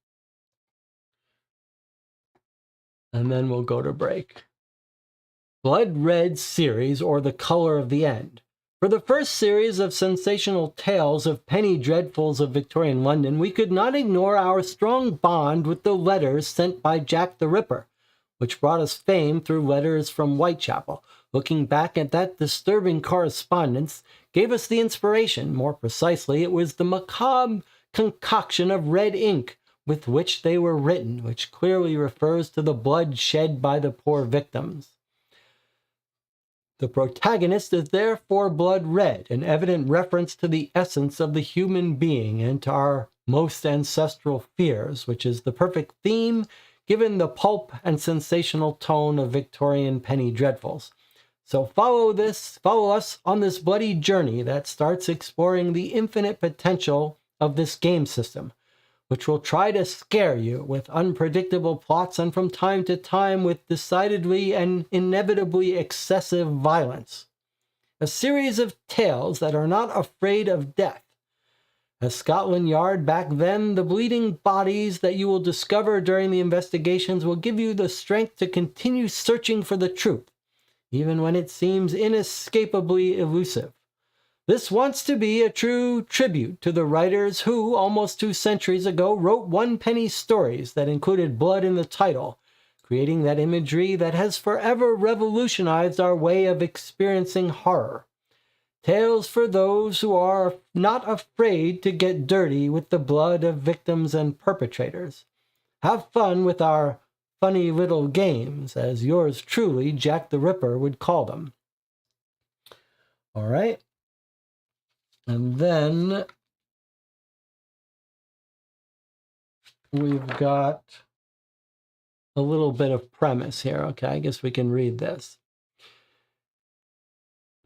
Speaker 1: And then we'll go to break. Blood Red series, or The Color of the End. For the first series of sensational tales of penny dreadfuls of Victorian London, we could not ignore our strong bond with the letters sent by Jack the Ripper, which brought us fame through letters from Whitechapel. Looking back at that disturbing correspondence gave us the inspiration. More precisely, it was the macabre concoction of red ink with which they were written, which clearly refers to the blood shed by the poor victims. The protagonist is therefore blood red, an evident reference to the essence of the human being and to our most ancestral fears, which is the perfect theme given the pulp and sensational tone of Victorian penny dreadfuls. So follow us on this bloody journey that starts exploring the infinite potential of this game system, which will try to scare you with unpredictable plots and from time to time with decidedly and inevitably excessive violence. A series of tales that are not afraid of death. As Scotland Yard back then, the bleeding bodies that you will discover during the investigations will give you the strength to continue searching for the truth, even when it seems inescapably elusive. This wants to be a true tribute to the writers who, almost 2 centuries ago, wrote one-penny stories that included blood in the title, creating that imagery that has forever revolutionized our way of experiencing horror. Tales for those who are not afraid to get dirty with the blood of victims and perpetrators. Have fun with our funny little games, as yours truly, Jack the Ripper, would call them. All right. And then we've got a little bit of premise here. Okay, I guess we can read this.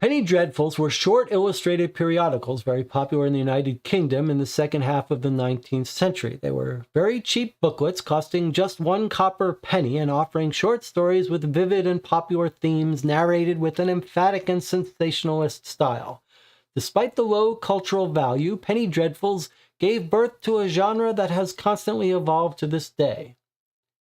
Speaker 1: Penny Dreadfuls were short illustrated periodicals, very popular in the United Kingdom in the second half of the 19th century. They were very cheap booklets, costing just 1 copper penny and offering short stories with vivid and popular themes narrated with an emphatic and sensationalist style. Despite the low cultural value, Penny Dreadfuls gave birth to a genre that has constantly evolved to this day.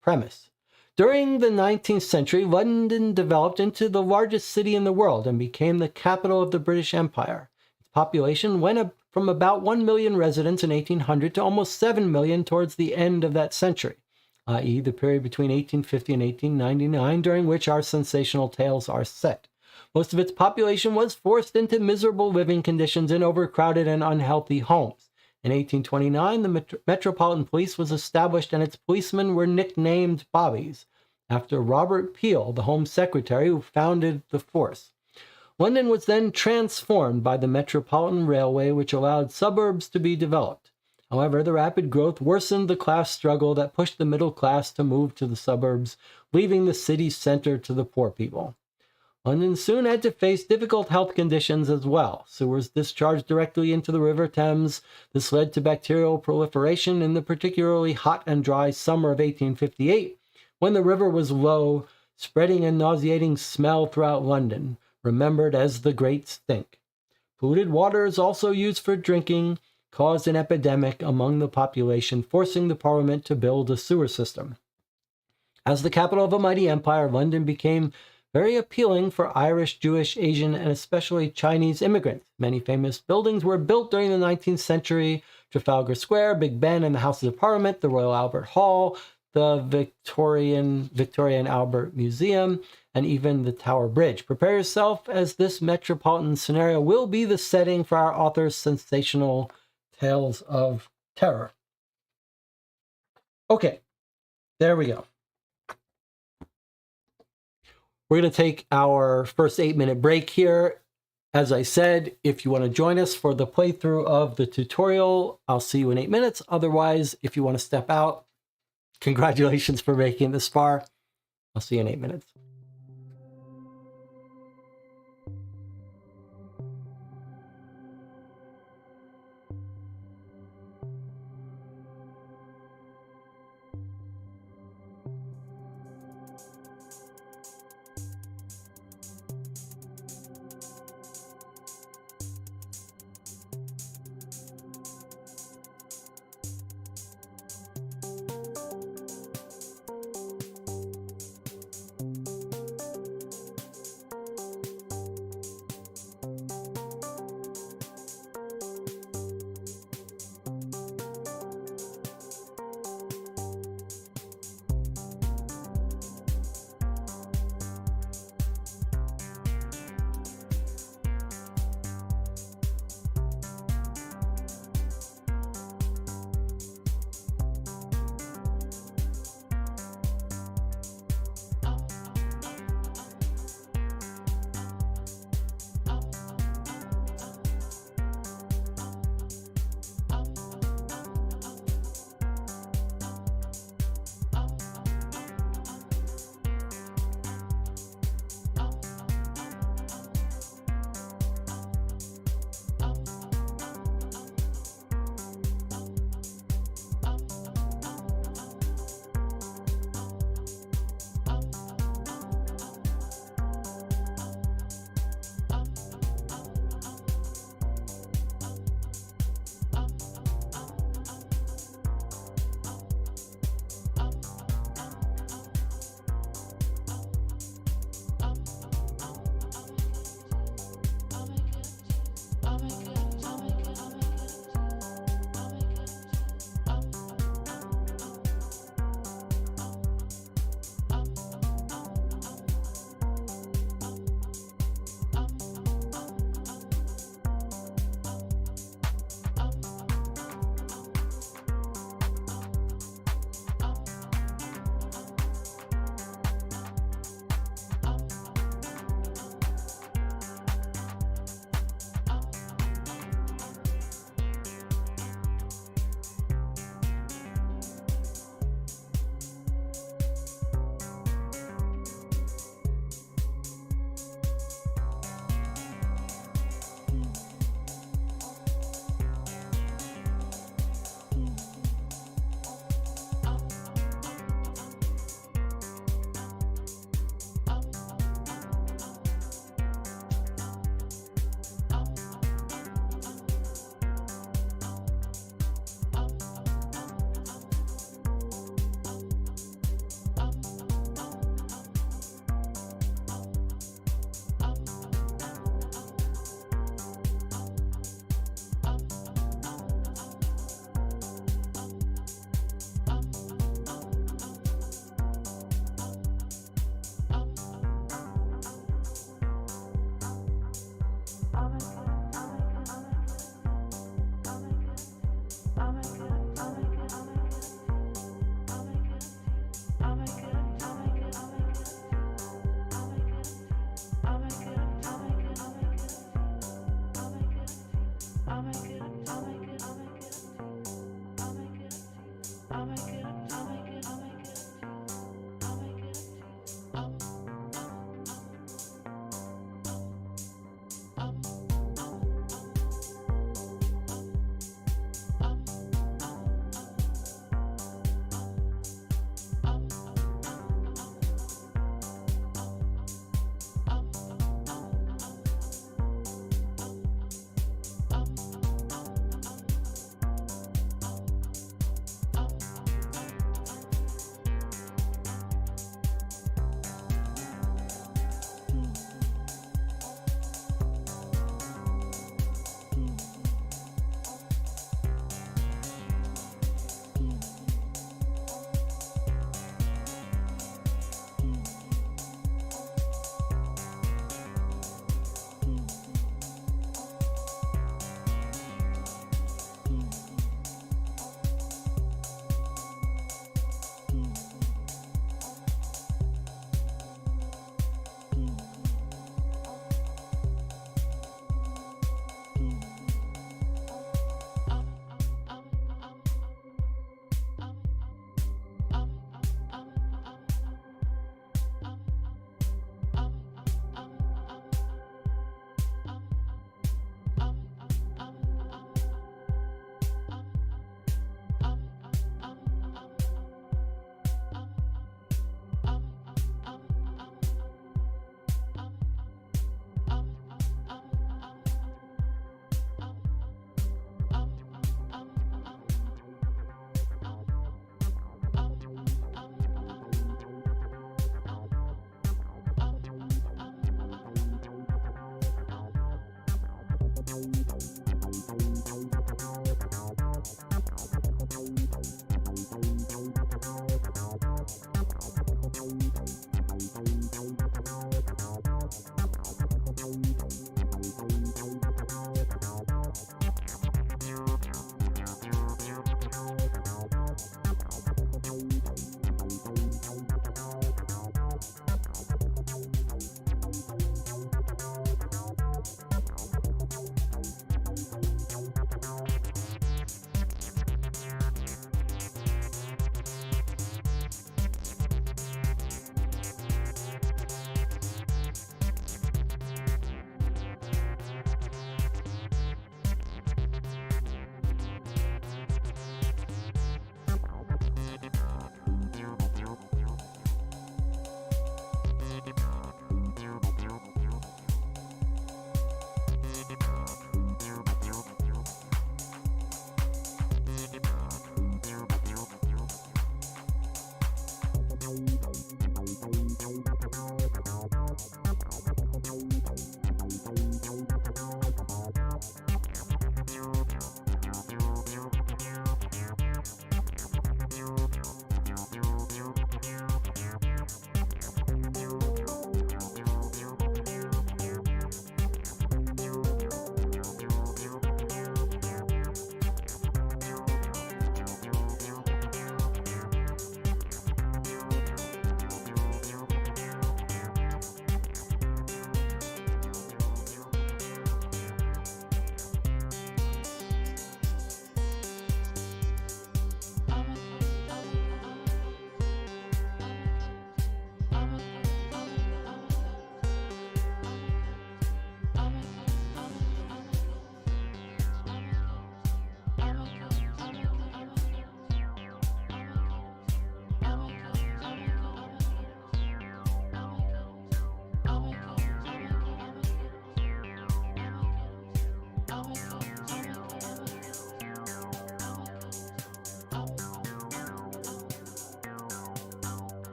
Speaker 1: Premise. During the 19th century, London developed into the largest city in the world and became the capital of the British Empire. Its population went up from about 1 million residents in 1800 to almost 7 million towards the end of that century, i.e. the period between 1850 and 1899, during which our sensational tales are set. Most of its population was forced into miserable living conditions in overcrowded and unhealthy homes. In 1829, the Metropolitan Police was established and its policemen were nicknamed Bobbies, after Robert Peel, the Home Secretary who founded the force. London was then transformed by the Metropolitan Railway, which allowed suburbs to be developed. However, the rapid growth worsened the class struggle that pushed the middle class to move to the suburbs, leaving the city center to the poor people. London soon had to face difficult health conditions as well. Sewers discharged directly into the River Thames. This led to bacterial proliferation in the particularly hot and dry summer of 1858, when the river was low, spreading a nauseating smell throughout London, remembered as the Great Stink. Polluted water is also used for drinking, caused an epidemic among the population, forcing the Parliament to build a sewer system. As the capital of a mighty empire, London became very appealing for Irish, Jewish, Asian, and especially Chinese immigrants. Many famous buildings were built during the 19th century: Trafalgar Square, Big Ben and the Houses of Parliament, the Royal Albert Hall, the Victorian Albert Museum, and even the Tower Bridge. Prepare yourself, as this metropolitan scenario will be the setting for our author's sensational tales of terror. Okay, there we go. We're going to take our first 8-minute break here. As I said, if you want to join us for the playthrough of the tutorial, I'll see you in 8 minutes. Otherwise, if you want to step out, congratulations for making it this far. I'll see you in 8 minutes.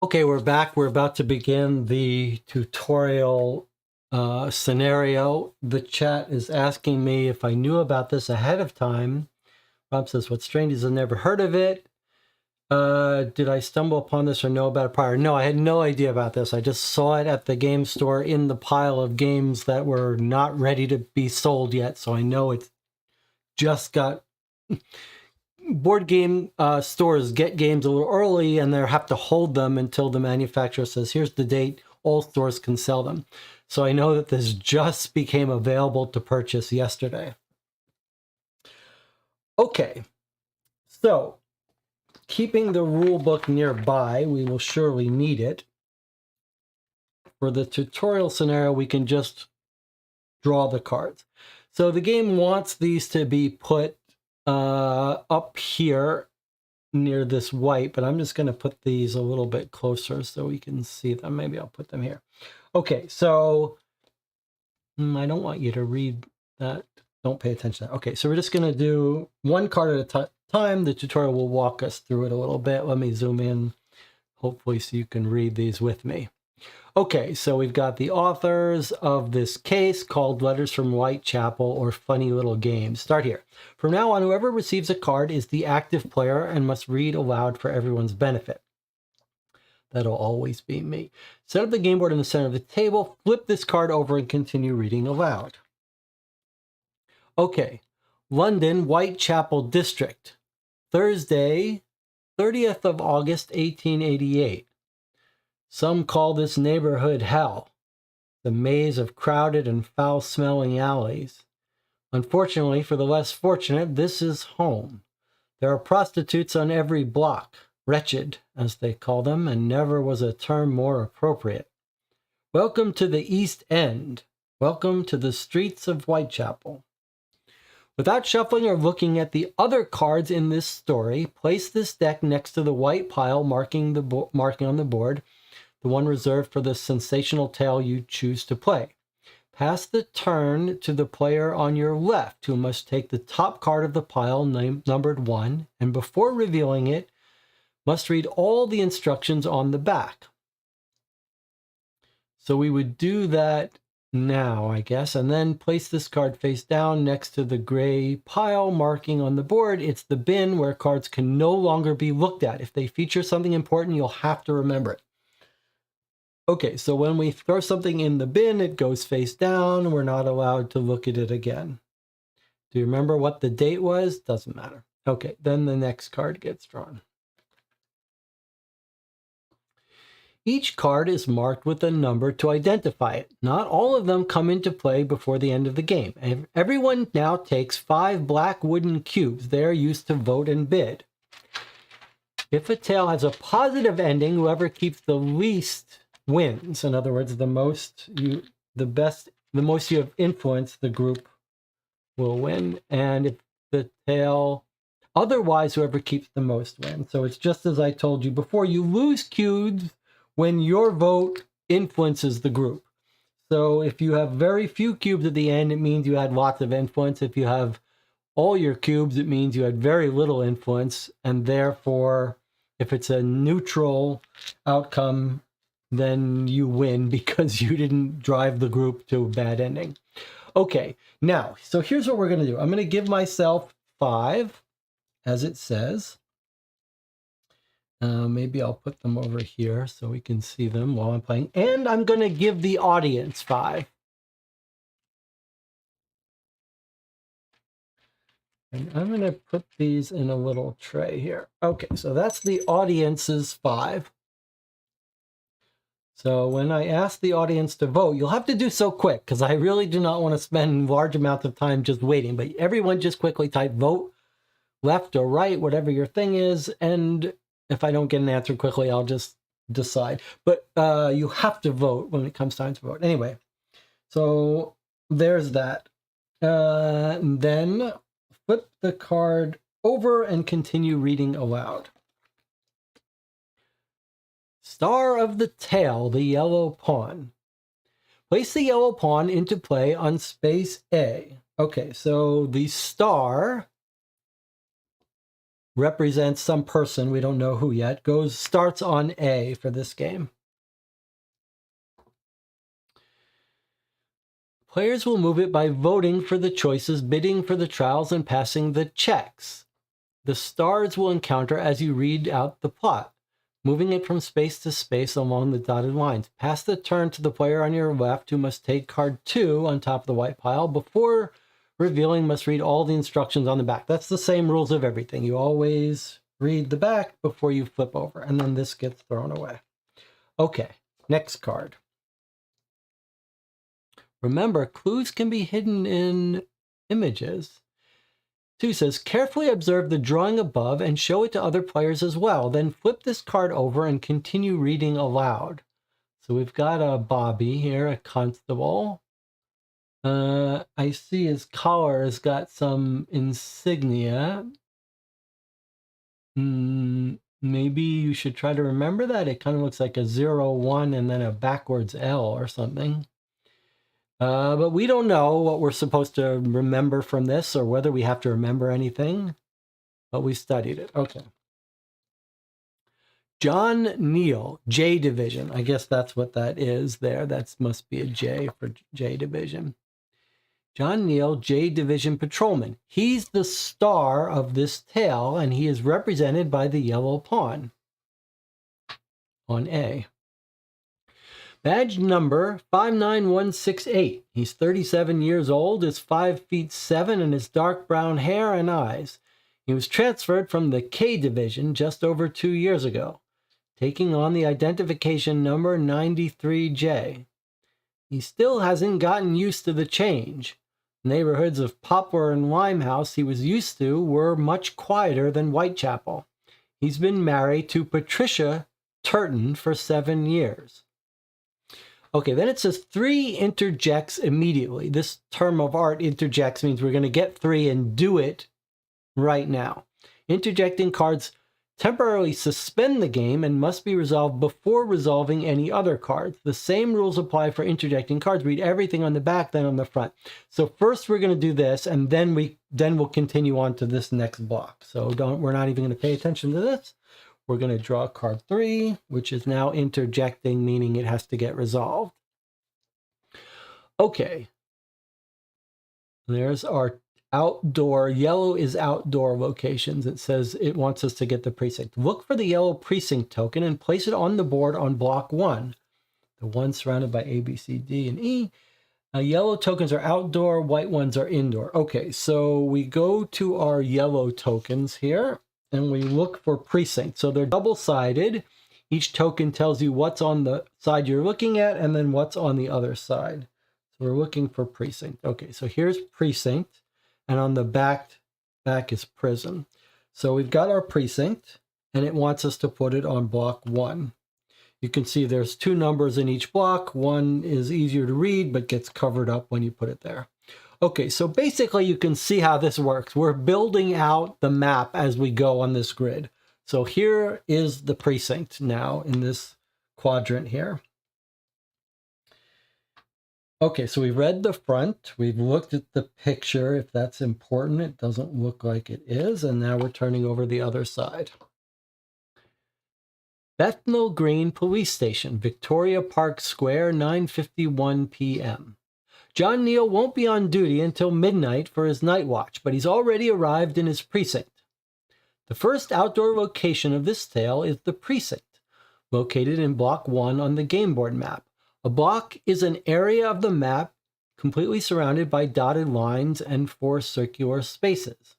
Speaker 1: Okay, we're back. We're about to begin the tutorial scenario. The chat is asking me if I knew about this ahead of time. Bob says, "What's strange is I've never heard of it. Did I stumble upon this or know about it prior?" No, I had no idea about this. I just saw it at the game store in the pile of games that were not ready to be sold yet. So I know it's just got... Board game stores get games a little early and they have to hold them until the manufacturer says, here's the date, all stores can sell them. So I know that this just became available to purchase yesterday. Okay, so keeping the rule book nearby, we will surely need it. For the tutorial scenario, we can just draw the cards. So the game wants these to be put up here near this white, but I'm just going to put these a little bit closer so we can see them. Maybe I'll put them here. Okay, so I don't want you to read that. Don't pay attention to that. Okay, so we're just going to do one card at a time. The tutorial will walk us through it a little bit. Let me zoom in, hopefully, so you can read these with me. Okay, so we've got the authors of this case called Letters from Whitechapel or Funny Little Games. Start here. From now on, whoever receives a card is the active player and must read aloud for everyone's benefit. That'll always be me. Set up the game board in the center of the table, flip this card over and continue reading aloud. Okay, London, Whitechapel District, Thursday, 30th of August, 1888. Some call this neighborhood hell, the maze of crowded and foul-smelling alleys. Unfortunately for the less fortunate, this is home. There are prostitutes on every block, wretched, as they call them, and never was a term more appropriate. Welcome to the East End. Welcome to the streets of Whitechapel. Without shuffling or looking at the other cards in this story, place this deck next to the white pile marking on the board, the one reserved for the sensational tale you choose to play. Pass the turn to the player on your left, who must take the top card of the pile, numbered 1, and before revealing it, must read all the instructions on the back. So we would do that now, I guess, and then place this card face down next to the gray pile marking on the board. It's the bin where cards can no longer be looked at. If they feature something important, you'll have to remember it. Okay, so when we throw something in the bin, it goes face down. We're not allowed to look at it again. Do you remember what the date was? Doesn't matter. Okay, then the next card gets drawn. Each card is marked with a number to identify it. Not all of them come into play before the end of the game. Everyone now takes 5 black wooden cubes. They are used to vote and bid. If a tale has a positive ending, whoever keeps the least wins. In other words, the most you have influence, the group will win. And if the tale, otherwise, whoever keeps the most wins. So it's just as I told you before, you lose cubes when your vote influences the group. So if you have very few cubes at the end, it means you had lots of influence. If you have all your cubes, it means you had very little influence. And therefore, if it's a neutral outcome, then you win because you didn't drive the group to a bad ending. Okay, now, so here's what we're going to do. I'm going to give myself 5, as it says. Maybe I'll put them over here so we can see them while I'm playing. And I'm going to give the audience 5. And I'm going to put these in a little tray here. Okay, so that's the audience's 5. So when I ask the audience to vote, you'll have to do so quick because I really do not want to spend large amounts of time just waiting. But everyone just quickly type vote, left or right, whatever your thing is. And if I don't get an answer quickly, I'll just decide. But you have to vote when it comes time to vote. Anyway, so there's that. Then flip the card over and continue reading aloud. Star of the tale, the yellow pawn. Place the yellow pawn into play on space A. Okay, so the star represents some person, we don't know who yet, starts on A for this game. Players will move it by voting for the choices, bidding for the trials, and passing the checks. The stars will encounter as you read out the plot, moving it from space to space along the dotted lines. Pass the turn to the player on your left, who must take card 2 on top of the white pile. Before revealing, must read all the instructions on the back. That's the same rules of everything. You always read the back before you flip over, and then this gets thrown away. Okay, next card. Remember, clues can be hidden in images. 2 says, carefully observe the drawing above and show it to other players as well. Then flip this card over and continue reading aloud. So we've got a Bobby here, a constable. I see his collar has got some insignia. Maybe you should try to remember that. It kind of looks like a 0-1 and then a backwards L or something. But we don't know what we're supposed to remember from this or whether we have to remember anything, but we studied it. Okay. John Neal, J Division. I guess that's what that is there. That must be a J for J Division. John Neal, J Division Patrolman. He's the star of this tale, and he is represented by the yellow pawn on A. Badge number 59168. He's 37 years old, is 5'7", and has dark brown hair and eyes. He was transferred from the K Division just over 2 years ago, taking on the identification number 93J. He still hasn't gotten used to the change. Neighborhoods of Poplar and Limehouse he was used to were much quieter than Whitechapel. He's been married to Patricia Turton for 7 years. Okay, then it says 3 interjects immediately. This term of art, interjects, means we're going to get 3 and do it right now. Interjecting cards temporarily suspend the game and must be resolved before resolving any other cards. The same rules apply for interjecting cards. Read everything on the back, then on the front. So first we're going to do this, and then we'll continue on to this next block. So we're not even going to pay attention to this. We're going to draw card 3, which is now interjecting, meaning it has to get resolved. Okay. There's our outdoor. Yellow is outdoor locations. It says it wants us to get the precinct. Look for the yellow precinct token and place it on the board on block 1. The one surrounded by A, B, C, D, and E. Yellow tokens are outdoor, white ones are indoor. Okay, so we go to our yellow tokens here, and we look for precinct. So they're double-sided. Each token tells you what's on the side you're looking at and then what's on the other side. So we're looking for precinct. Okay, so here's precinct, and on the back is prison. So we've got our precinct, and it wants us to put it on block 1. You can see there's 2 numbers in each block. One is easier to read, but gets covered up when you put it there. Okay, so basically you can see how this works. We're building out the map as we go on this grid. So here is the precinct now in this quadrant here. Okay, so we read the front. We've looked at the picture. If that's important, it doesn't look like it is. And now we're turning over the other side. Bethnal Green Police Station, Victoria Park Square, 9:51 p.m. John Neal won't be on duty until midnight for his night watch, but he's already arrived in his precinct. The first outdoor location of this tale is the precinct, located in block 1 on the game board map. A block is an area of the map completely surrounded by dotted lines and 4 circular spaces.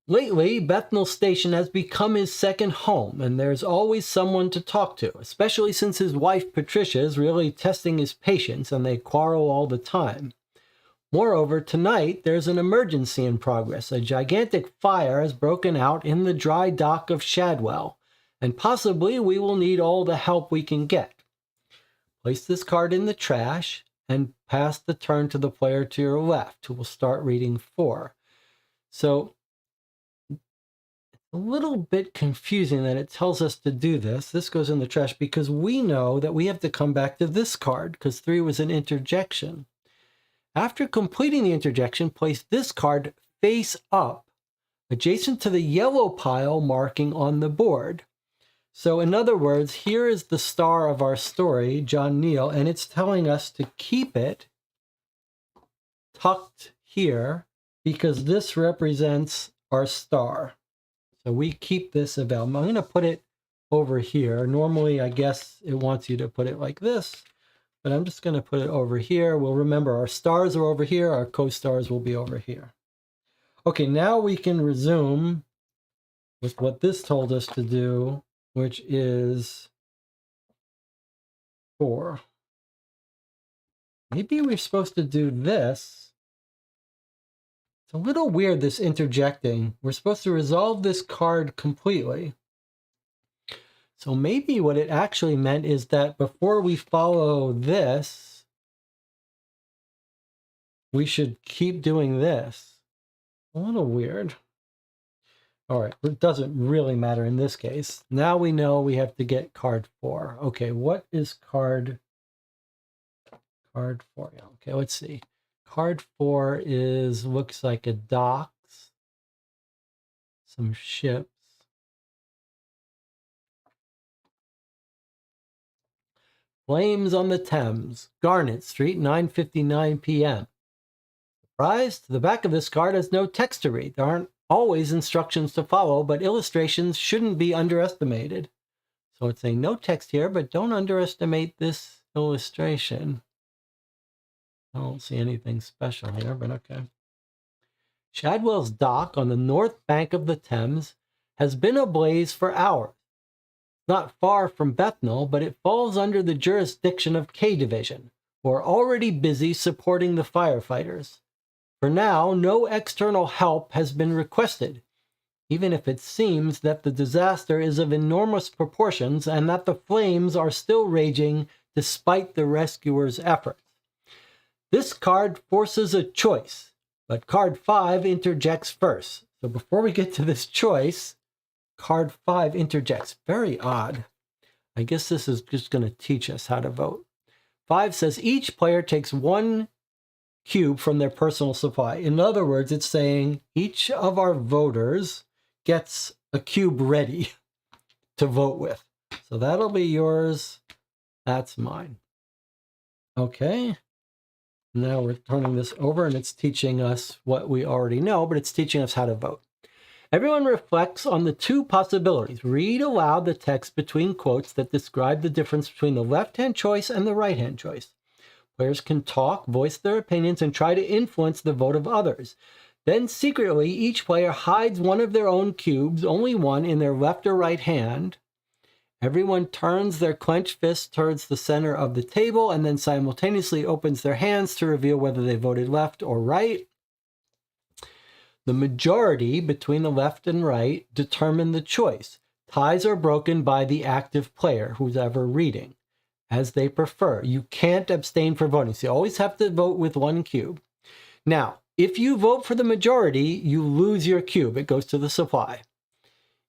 Speaker 1: Lately, Bethnal Station has become his second home, and there's always someone to talk to, especially since his wife Patricia is really testing his patience and they quarrel all the time. Moreover, tonight there's an emergency in progress. A gigantic fire has broken out in the dry dock of Shadwell, and possibly we will need all the help we can get. Place this card in the trash and pass the turn to the player to your left, who will start reading 4. So a little bit confusing that it tells us to do this. This goes in the trash because we know that we have to come back to this card because 3 was an interjection. After completing the interjection, place this card face up, adjacent to the yellow pile marking on the board. So in other words, here is the star of our story, John Neal, and it's telling us to keep it tucked here because this represents our star. So we keep this available. I'm going to put it over here. Normally, I guess it wants you to put it like this, but I'm just going to put it over here. We'll remember our stars are over here. Our co-stars will be over here. Okay, now we can resume with what this told us to do, which is 4. Maybe we're supposed to do this. It's a little weird, this interjecting. We're supposed to resolve this card completely. So maybe what it actually meant is that before we follow this, we should keep doing this. A little weird. All right, it doesn't really matter in this case. Now we know we have to get card 4. Okay, what is card 4? Yeah, okay, let's see. Card 4 looks like a docks, some ships. Flames on the Thames, Garnet Street, 9:59 p.m. Surprised? The back of this card has no text to read. There aren't always instructions to follow, but illustrations shouldn't be underestimated. So it's saying no text here, but don't underestimate this illustration. I don't see anything special here, but okay. Shadwell's dock on the north bank of the Thames has been ablaze for hours. Not far from Bethnal, but it falls under the jurisdiction of K Division, who are already busy supporting the firefighters. For now, no external help has been requested, even if it seems that the disaster is of enormous proportions and that the flames are still raging despite the rescuers' efforts. This card forces a choice, but card 5 interjects first. So before we get to this choice, card 5 interjects. Very odd. I guess this is just going to teach us how to vote. 5 says each player takes 1 cube from their personal supply. In other words, it's saying each of our voters gets a cube ready to vote with. So that'll be yours. That's mine. Okay. Now we're turning this over and it's teaching us what we already know, but it's teaching us how to vote. Everyone reflects on the 2 possibilities. Read aloud the text between quotes that describe the difference between the left-hand choice and the right-hand choice. Players can talk, voice their opinions, and try to influence the vote of others. Then secretly, each player hides one of their own cubes, only one, in their left or right hand. Everyone turns their clenched fist towards the center of the table and then simultaneously opens their hands to reveal whether they voted left or right. The majority between the left and right determine the choice. Ties are broken by the active player, who's ever reading, as they prefer. You can't abstain for voting, so you always have to vote with 1 cube. Now, if you vote for the majority, you lose your cube. It goes to the supply.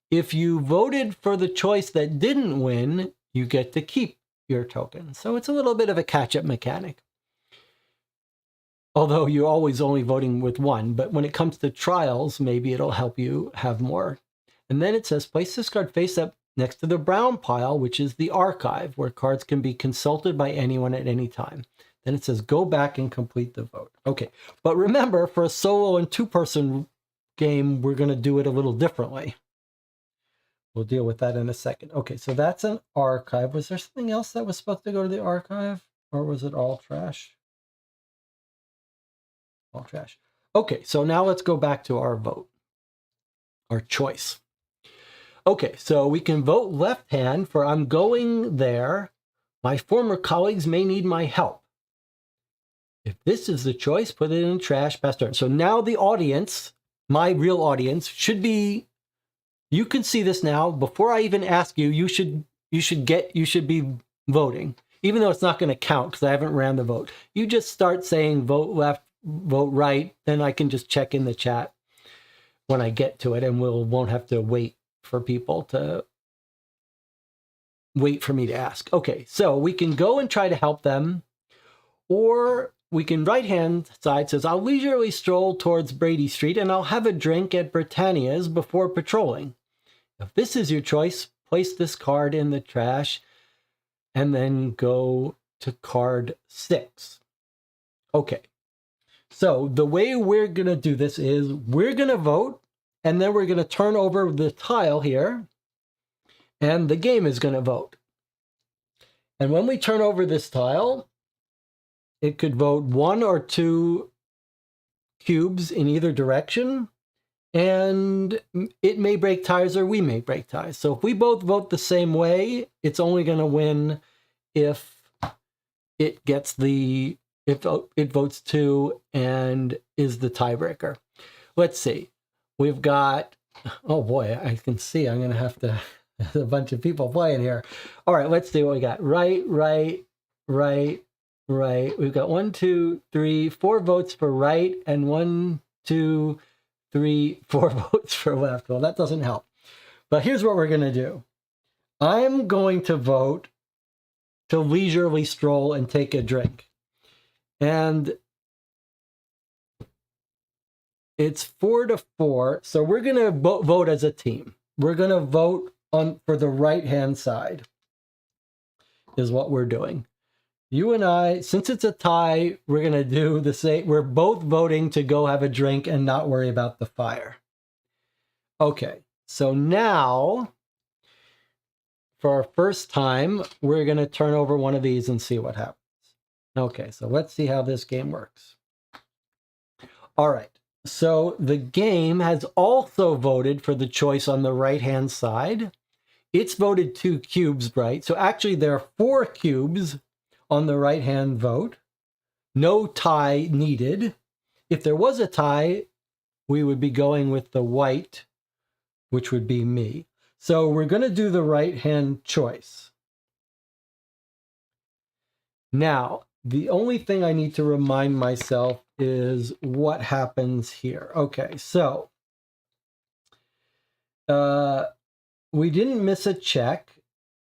Speaker 1: If you voted for the choice that didn't win, you get to keep your token. So it's a little bit of a catch-up mechanic. Although you're always only voting with 1, but when it comes to trials, maybe it'll help you have more. And then it says, place this card face up next to the brown pile, which is the archive, where cards can be consulted by anyone at any time. Then it says, go back and complete the vote. Okay, but remember, for a solo and 2-person game, we're going to do it a little differently. We'll deal with that in a second. Okay, so that's an archive. Was there something else that was supposed to go to the archive? Or was it all trash? All trash. Okay, so now let's go back to our vote, our choice. Okay, so we can vote left hand for I'm going there. My former colleagues may need my help. If this is the choice, put it in the trash, pass turn. So now the audience, my real audience, should be, you can see this now. Before I even ask you, you should be voting, even though it's not going to count because I haven't ran the vote. You just start saying vote left, vote right, then I can just check in the chat when I get to it, and won't have to wait for people to wait for me to ask. Okay, so we can go and try to help them, or we can right-hand side says, I'll leisurely stroll towards Brady Street and I'll have a drink at Britannia's before patrolling. If this is your choice, place this card in the trash and then go to card 6. Okay. So the way we're going to do this is we're going to vote and then we're going to turn over the tile here and the game is going to vote. And when we turn over this tile, it could vote 1 or 2 cubes in either direction, and it may break ties or we may break ties. So if we both vote the same way, it's only going to win if it gets if it votes 2 and is the tiebreaker. Let's see. We've got, oh boy, I can see I'm going to have to, there's a bunch of people playing here. All right, let's see what we got. Right. We've got 1, 2, 3, 4 votes for right and 1, 2, 3, 4 votes for left. Well, that doesn't help. But here's what we're going to do. I'm going to vote to leisurely stroll and take a drink. And it's 4-4. So we're going to vote as a team. We're going to vote for the right-hand side is what we're doing. You and I, since it's a tie, we're going to do the same. We're both voting to go have a drink and not worry about the fire. Okay, so now, for our first time, we're going to turn over one of these and see what happens. Okay, so let's see how this game works. All right, so the game has also voted for the choice on the right-hand side. It's voted 2 cubes, right? So actually there are 4 cubes on the right-hand vote. No tie needed. If there was a tie, we would be going with the white, which would be me. So we're going to do the right-hand choice. Now, the only thing I need to remind myself is what happens here. Okay, so we didn't miss a check.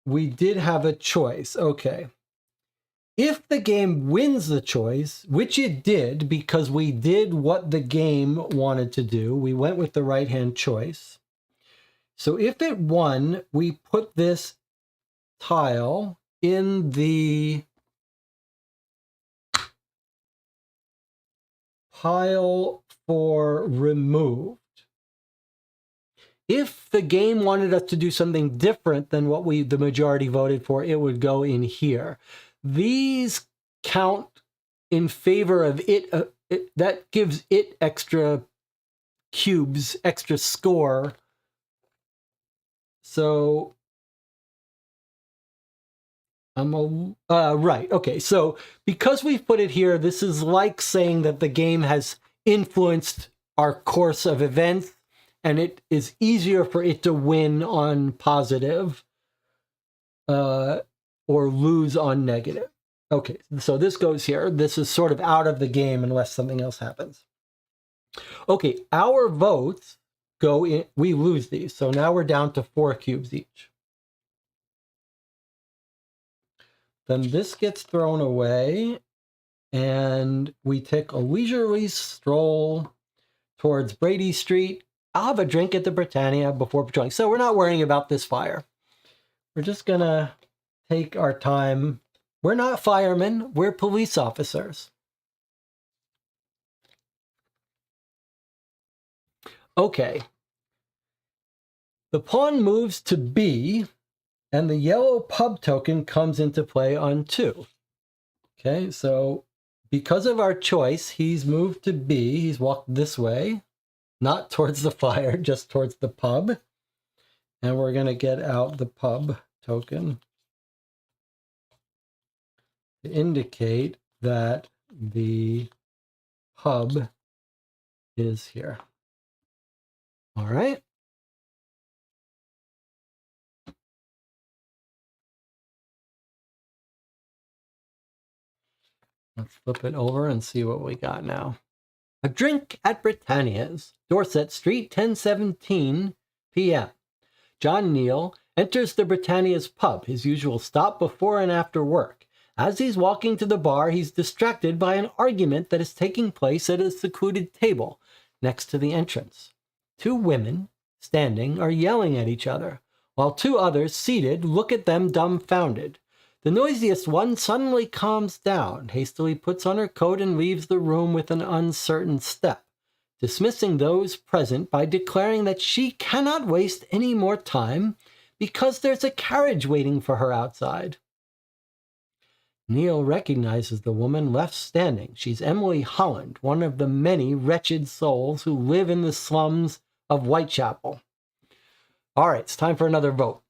Speaker 1: We did have a choice. Okay. If the game wins the choice, which it did because we did what the game wanted to do, we went with the right-hand choice. So if it won, we put this tile in the pile for removed. If the game wanted us to do something different than what the majority voted for, it would go in here. These count in favor of it, that gives it extra cubes, extra score. So right. Okay. So because we've put it here, this is like saying that the game has influenced our course of events and it is easier for it to win on positive, or lose on negative. Okay, so this goes here. This is sort of out of the game unless something else happens. Okay, our votes go in. We lose these. So now we're down to 4 cubes each. Then this gets thrown away and we take a leisurely stroll towards Brady Street. I'll have a drink at the Britannia before patrolling. So we're not worrying about this fire. We're just going to take our time. We're not firemen, we're police officers. Okay. The pawn moves to B, and the yellow pub token comes into play on 2. Okay, so because of our choice, he's moved to B. He's walked this way, not towards the fire, just towards the pub. And we're going to get out the pub token to indicate that the pub is here. All right. Let's flip it over and see what we got now. A drink at Britannia's, Dorset Street, 10:17 p.m. John Neal enters the Britannia's pub, his usual stop before and after work. As he's walking to the bar, he's distracted by an argument that is taking place at a secluded table next to the entrance. Two women, standing, are yelling at each other, while two others, seated, look at them dumbfounded. The noisiest one suddenly calms down, hastily puts on her coat, and leaves the room with an uncertain step, dismissing those present by declaring that she cannot waste any more time because there's a carriage waiting for her outside. Neil recognizes the woman left standing. She's Emily Holland, one of the many wretched souls who live in the slums of Whitechapel. All right, it's time for another vote.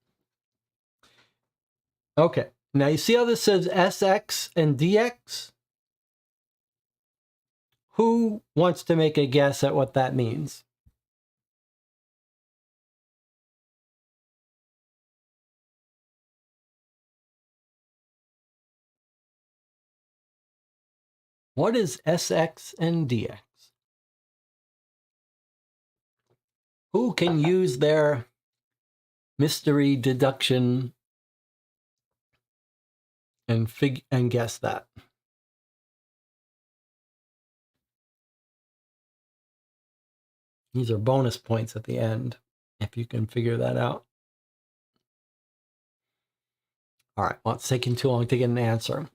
Speaker 1: Okay, now you see how this says SX and DX? Who wants to make a guess at what that means? What is SX and DX? Who can use their mystery deduction and guess that? These are bonus points at the end, if you can figure that out. All right, well, it's taking too long to get an answer.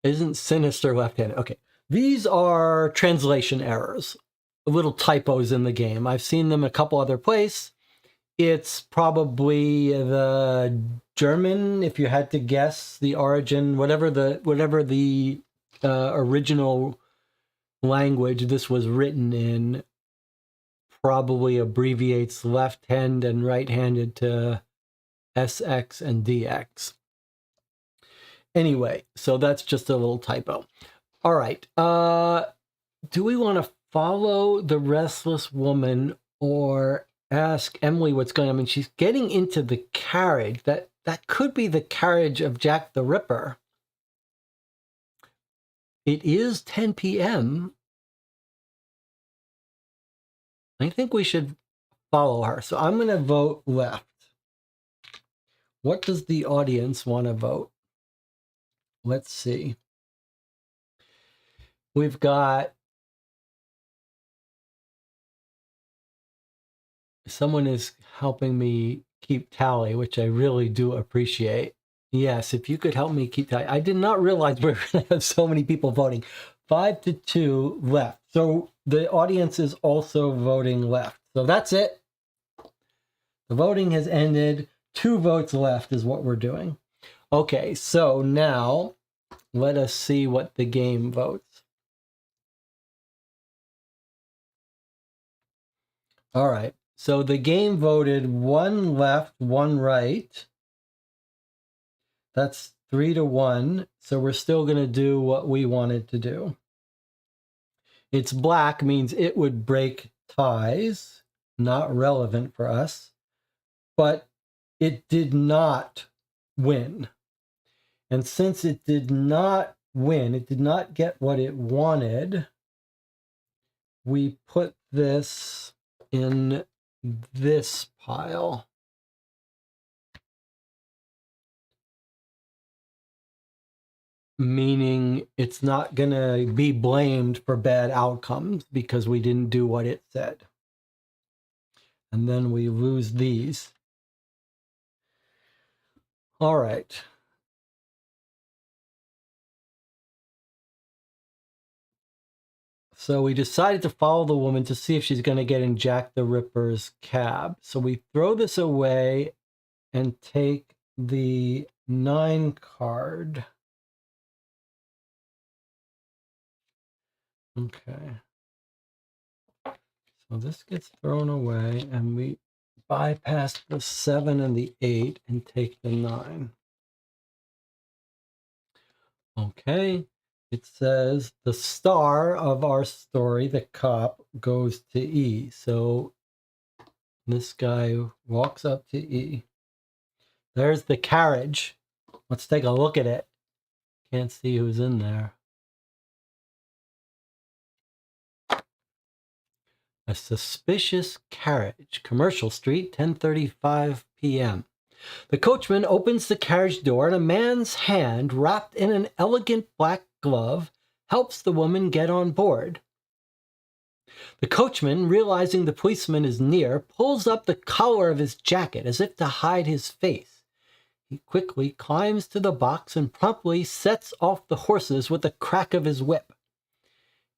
Speaker 1: Isn't sinister left-handed? Okay, these are translation errors, little typos in the game. I've seen them a couple other places. It's probably the German, if you had to guess the origin, whatever the original language this was written in, probably abbreviates left-hand and right-handed to SX and DX. Anyway, so that's just a little typo. All right. Do we want to follow the restless woman or ask Emily what's going on? I mean, she's getting into the carriage. That could be the carriage of Jack the Ripper. It is 10 p.m. I think we should follow her. So I'm going to vote left. What does the audience want to vote? Let's see. We've got someone is helping me keep tally, which I really do appreciate. Yes, if you could help me keep tally. I did not realize we we're going to have so many people voting. 5-2 left. So the audience is also voting left. So that's it. The voting has ended. 2 votes left is what we're doing. Okay, so now let us see what the game votes. All right, so the game voted 1 left, 1 right. That's 3-1, so we're still going to do what we wanted to do. It's black means it would break ties, not relevant for us, but it did not win. And since it did not win, it did not get what it wanted, we put this in this pile. Meaning it's not going to be blamed for bad outcomes because we didn't do what it said. And then we lose these. All right. So we decided to follow the woman to see if she's going to get in Jack the Ripper's cab. So we throw this away and take the 9 card. Okay. So this gets thrown away and we bypass the 7 and the 8 and take the 9. Okay. It says the star of our story, the cop, goes to E. So this guy walks up to E. There's the carriage. Let's take a look at it. Can't see who's in there. A suspicious carriage. Commercial Street, 10:35 p.m. The coachman opens the carriage door, and a man's hand, wrapped in an elegant black glove, helps the woman get on board. The coachman, realizing the policeman is near, pulls up the collar of his jacket as if to hide his face. He quickly climbs to the box and promptly sets off the horses with a crack of his whip.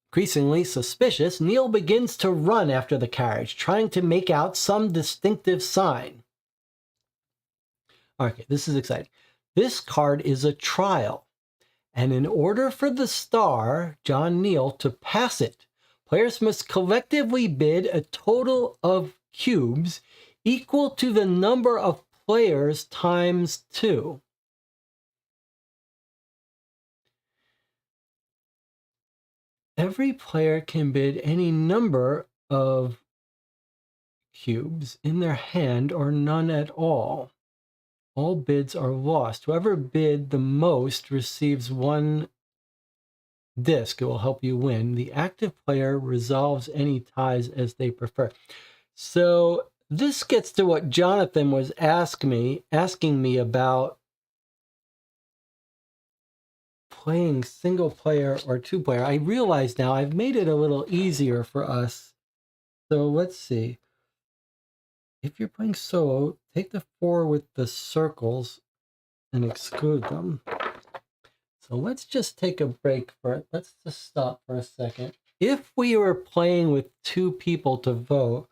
Speaker 1: Increasingly suspicious, Neil begins to run after the carriage, trying to make out some distinctive sign. Okay, this is exciting. This card is a trial, and in order for the star, John Neal, to pass it, players must collectively bid a total of cubes equal to the number of players times 2. Every player can bid any number of cubes in their hand or none at all. All bids are lost. Whoever bid the most receives 1 disc. It will help you win. The active player resolves any ties as they prefer. So this gets to what Jonathan was asking me about playing single player or 2-player. I realize now I've made it a little easier for us. So let's see. If you're playing solo, take the 4 with the circles and exclude them. So let's just take a break for it. Let's just stop for a second. If we were playing with 2 people to vote,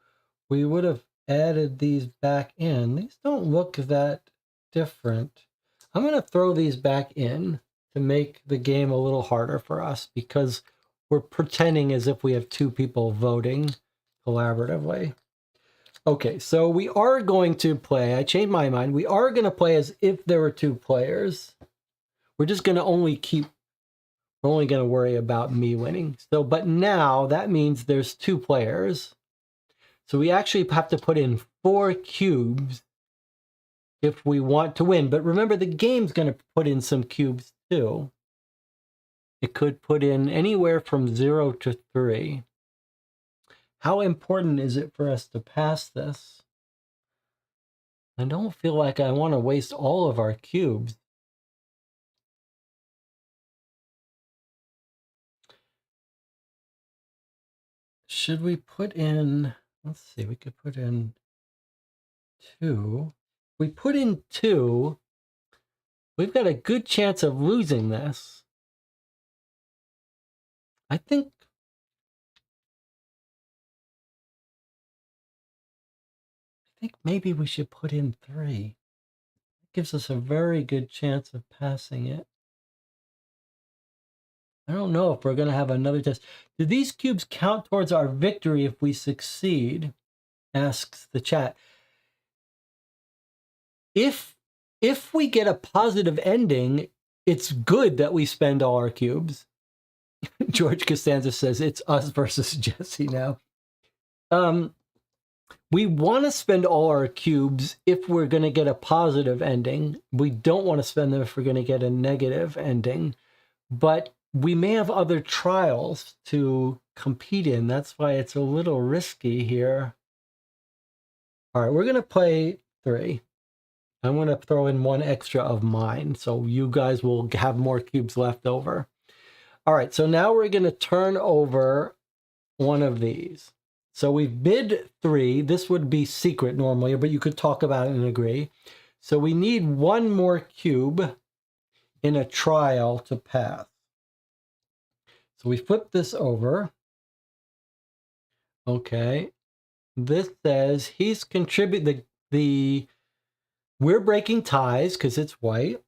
Speaker 1: we would have added these back in. These don't look that different. I'm going to throw these back in to make the game a little harder for us because we're pretending as if we have 2 people voting collaboratively. Okay, so we are going to play. I changed my mind. We are going to play as if there were 2 players. We're just going to we're only going to worry about me winning. So, but now that means there's 2 players. So we actually have to put in 4 cubes if we want to win. But remember, the game's going to put in some cubes too. It could put in anywhere from 0 to 3. How important is it for us to pass this? I don't feel like I want to waste all of our cubes. Should we put in, let's see, we could put in 2. If we put in 2, we've got a good chance of losing this. I think maybe we should put in 3. It gives us a very good chance of passing it. I don't know if we're going to have another test. Do these cubes count towards our victory if we succeed? Asks the chat. If we get a positive ending, it's good that we spend all our cubes. George Costanza says it's us versus Jesse now. We want to spend all our cubes if we're going to get a positive ending. We don't want to spend them if we're going to get a negative ending. But we may have other trials to compete in. That's why it's a little risky here. All right, we're going to play 3. I'm going to throw in 1 extra of mine, so you guys will have more cubes left over. All right, so now we're going to turn over 1 of these. So we've bid 3. This would be secret normally, but you could talk about it and agree. So we need 1 more cube in a trial to pass. So we flip this over. Okay. This says he's contributing we're breaking ties because it's white.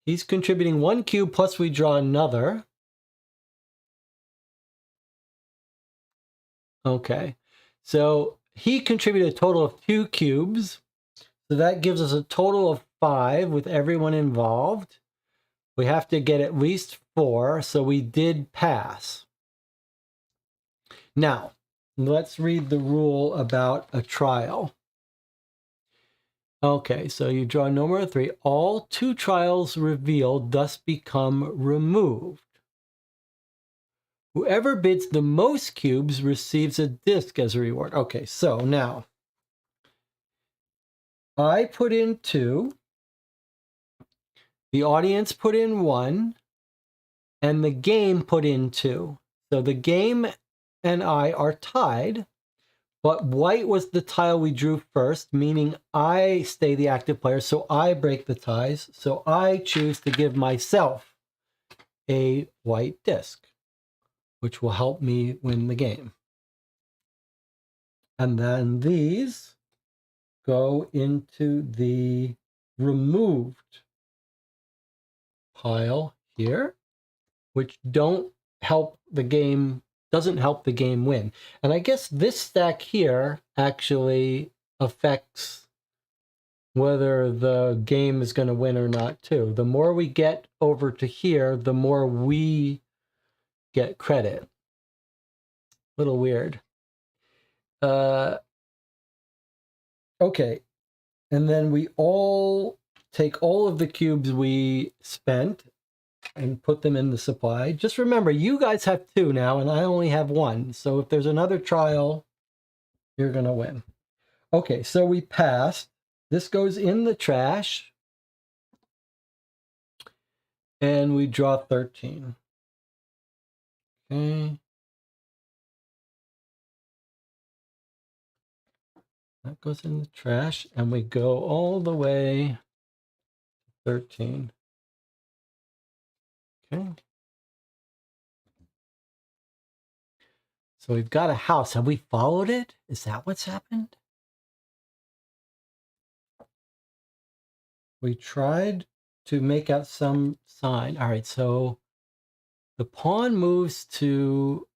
Speaker 1: He's contributing 1 cube plus we draw another. Okay. So he contributed a total of 2 cubes. So that gives us a total of 5 with everyone involved. We have to get at least 4, so we did pass. Now, let's read the rule about a trial. Okay, so you draw no more than 3. All 2 trials revealed thus become removed. Whoever bids the most cubes receives a disc as a reward. Okay, so now, I put in 2, the audience put in 1, and the game put in 2. So the game and I are tied, but white was the tile we drew first, meaning I stay the active player, so I break the ties. So I choose to give myself a white disc, which will help me win the game. And then these go into the removed pile here, which doesn't help the game win. And I guess this stack here actually affects whether the game is going to win or not too. The more we get over to here, the more we get credit. Little weird. Okay. And then we all take all of the cubes we spent and put them in the supply. Just remember, you guys have 2 now, and I only have 1. So if there's another trial, you're going to win. Okay, so we passed. This goes in the trash. And we draw 13. Okay. That goes in the trash, and we go all the way to 13. Okay. So we've got a house. Have we followed it? Is that what's happened? We tried to make out some sign. All right, so the pawn moves to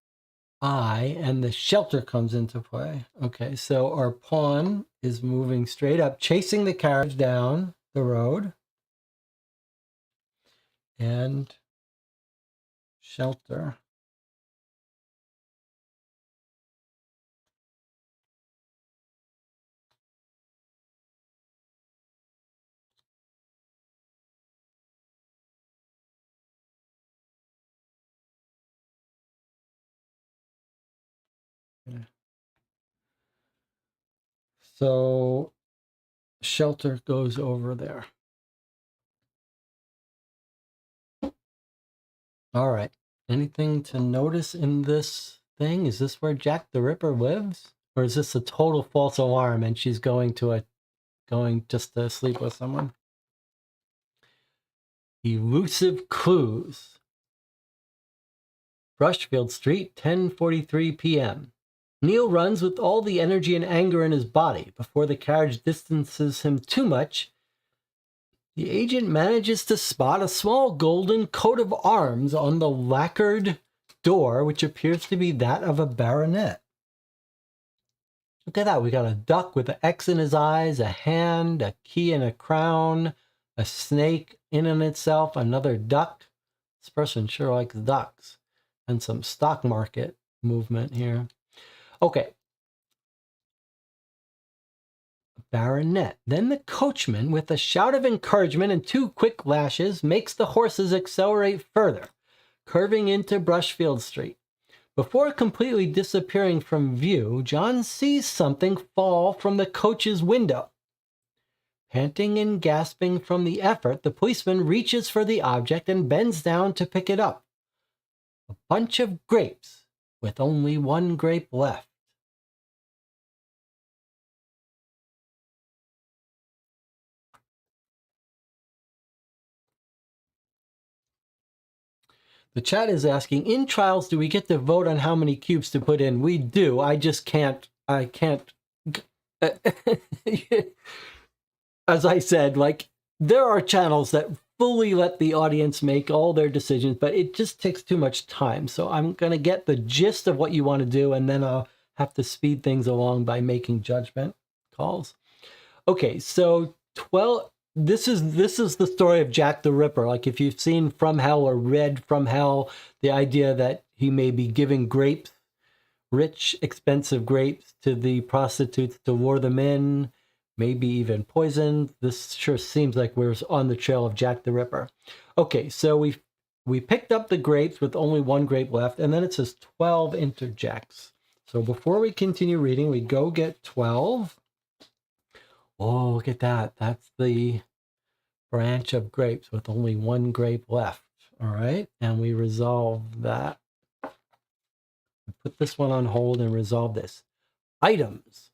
Speaker 1: I, and the shelter comes into play. Okay, so our pawn is moving straight up, chasing the carriage down the road. And shelter. So shelter goes over there. All right. Anything to notice in this thing? Is this where Jack the Ripper lives? Or is this a total false alarm and she's going just to sleep with someone? Elusive clues. Brushfield Street, 10:43 p.m. Neil runs with all the energy and anger in his body. Before the carriage distances him too much, the agent manages to spot a small golden coat of arms on the lacquered door, which appears to be that of a baronet. Look at that. We got a duck with an X in his eyes, a hand, a key and a crown, a snake in and itself, another duck. This person sure likes ducks. And some stock market movement here. Okay. Baronet. Then the coachman, with a shout of encouragement and 2 quick lashes, makes the horses accelerate further, curving into Brushfield Street. Before completely disappearing from view, John sees something fall from the coach's window. Panting and gasping from the effort, the policeman reaches for the object and bends down to pick it up. A bunch of grapes, with only 1 grape left. The chat is asking, in trials, do we get to vote on how many cubes to put in? We do. I just can't. I can't. As I said, like, there are channels that fully let the audience make all their decisions, but it just takes too much time. So I'm going to get the gist of what you want to do, and then I'll have to speed things along by making judgment calls. Okay, so 12. This is the story of Jack the Ripper. Like, if you've seen From Hell or read From Hell, the idea that he may be giving grapes, rich, expensive grapes, to the prostitutes to lure them in, maybe even poison. This sure seems like we're on the trail of Jack the Ripper. Okay, so we picked up the grapes with only 1 grape left, and then it says 12 interjects. So before we continue reading, we go get 12. Oh, look at that. That's the branch of grapes with only one grape left. All right. And we resolve that. Put this one on hold and resolve this. Items.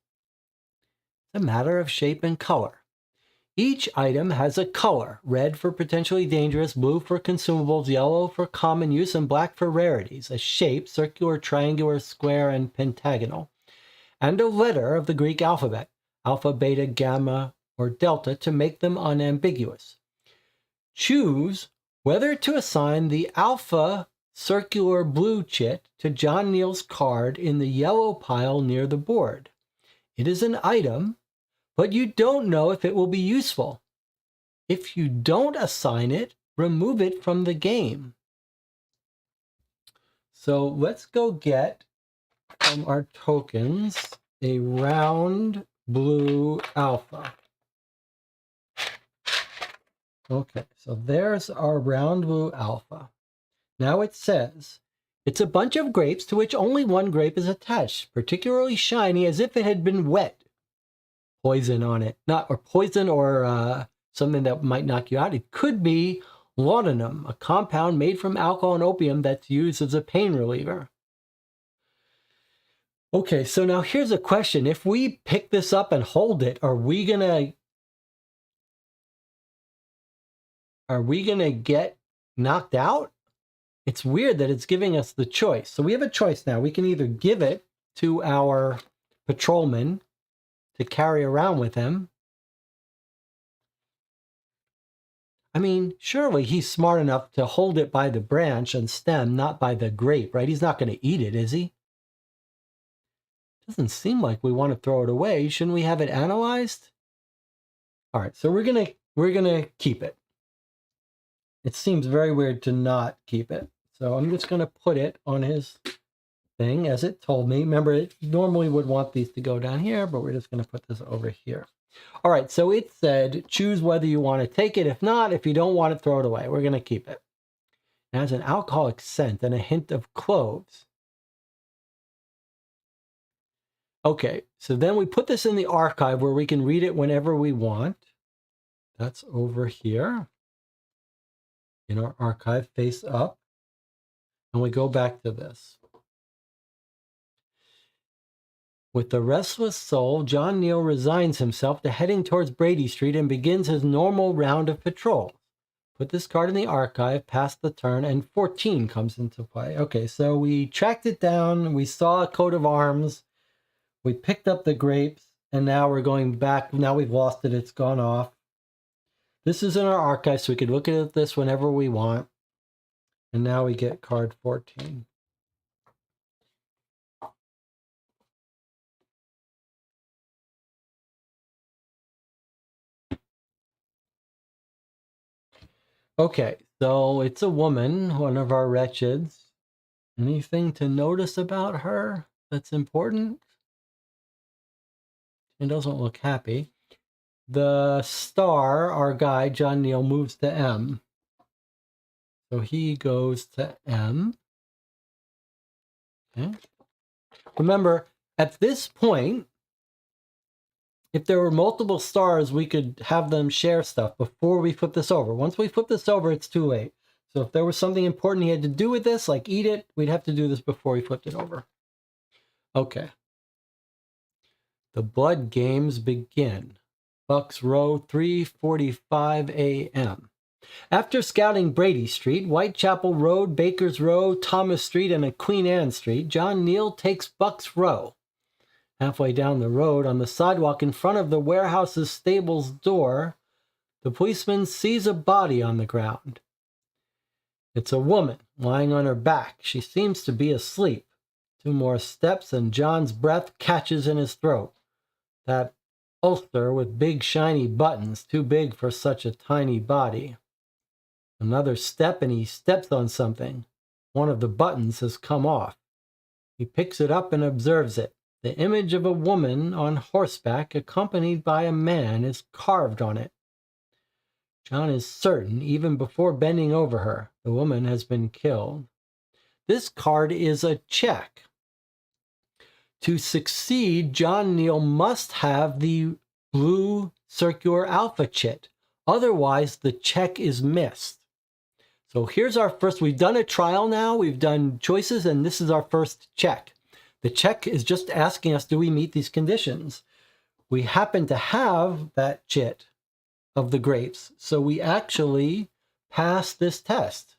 Speaker 1: It's a matter of shape and color. Each item has a color, red for potentially dangerous, blue for consumables, yellow for common use, and black for rarities, a shape, circular, triangular, square, and pentagonal, and a letter of the Greek alphabet, alpha, beta, gamma, or delta, to make them unambiguous. Choose whether to assign the alpha circular blue chit to John Neal's card in the yellow pile near the board. It is an item, but you don't know if it will be useful. If you don't assign it, remove it from the game. So let's go get from our tokens a round blue alpha. Okay, so there's our round blue alpha. Now it says, it's a bunch of grapes to which only one grape is attached, particularly shiny as if it had been wet. Poison on it. Poison or something that might knock you out. It could be laudanum, a compound made from alcohol and opium that's used as a pain reliever. Okay, so now here's a question. If we pick this up and hold it, are we gonna get knocked out? It's weird that it's giving us the choice. So we have a choice now. We can either give it to our patrolman to carry around with him. I mean, surely he's smart enough to hold it by the branch and stem, not by the grape, right? He's not going to eat it, is he? Doesn't seem like we want to throw it away. Shouldn't we have it analyzed? All right, so we're gonna keep it. It seems very weird to not keep it. So I'm just gonna put it on his thing as it told me. Remember, it normally would want these to go down here, but we're just gonna put this over here. All right, so it said, choose whether you want to take it. If not, if you don't want it, throw it away. We're gonna keep it. It has an alcoholic scent and a hint of cloves. Okay, so then we put this in the archive where we can read it whenever we want. That's over here in our archive, face up. And we go back to this. With the restless soul, John Neal resigns himself to heading towards Brady Street and begins his normal round of patrols. Put this card in the archive, pass the turn, and 14 comes into play. Okay, so we tracked it down. We saw a coat of arms. We picked up the grapes, and now we're going back. Now we've lost it. It's gone off. This is in our archive, so we could look at this whenever we want. And now we get card 14. Okay, so it's a woman, one of our wretcheds. Anything to notice about her that's important? It doesn't look happy. The star, our guy, John Neal, moves to M. So he goes to M. Okay. Remember, at this point, if there were multiple stars, we could have them share stuff before we flip this over. Once we flip this over, it's too late. So if there was something important he had to do with this, like eat it, we'd have to do this before we flipped it over. Okay. The blood games begin. Bucks Row, 3:45 a.m. After scouting Brady Street, Whitechapel Road, Baker's Row, Thomas Street, and Queen Anne Street, John Neal takes Bucks Row. Halfway down the road, on the sidewalk in front of the warehouse's stable's door, the policeman sees a body on the ground. It's a woman lying on her back. She seems to be asleep. 2 more steps and John's breath catches in his throat. That ulster with big shiny buttons, too big for such a tiny body. Another step and he steps on something. One of the buttons has come off. He picks it up and observes it. The image of a woman on horseback accompanied by a man is carved on it. John is certain, even before bending over her, the woman has been killed. This card is a check. To succeed, John Neal must have the blue circular alpha chit. Otherwise, the check is missed. So here's our first, we've done a trial now, we've done choices, and this is our first check. The check is just asking us, do we meet these conditions? We happen to have that chit of the grapes, so we actually pass this test.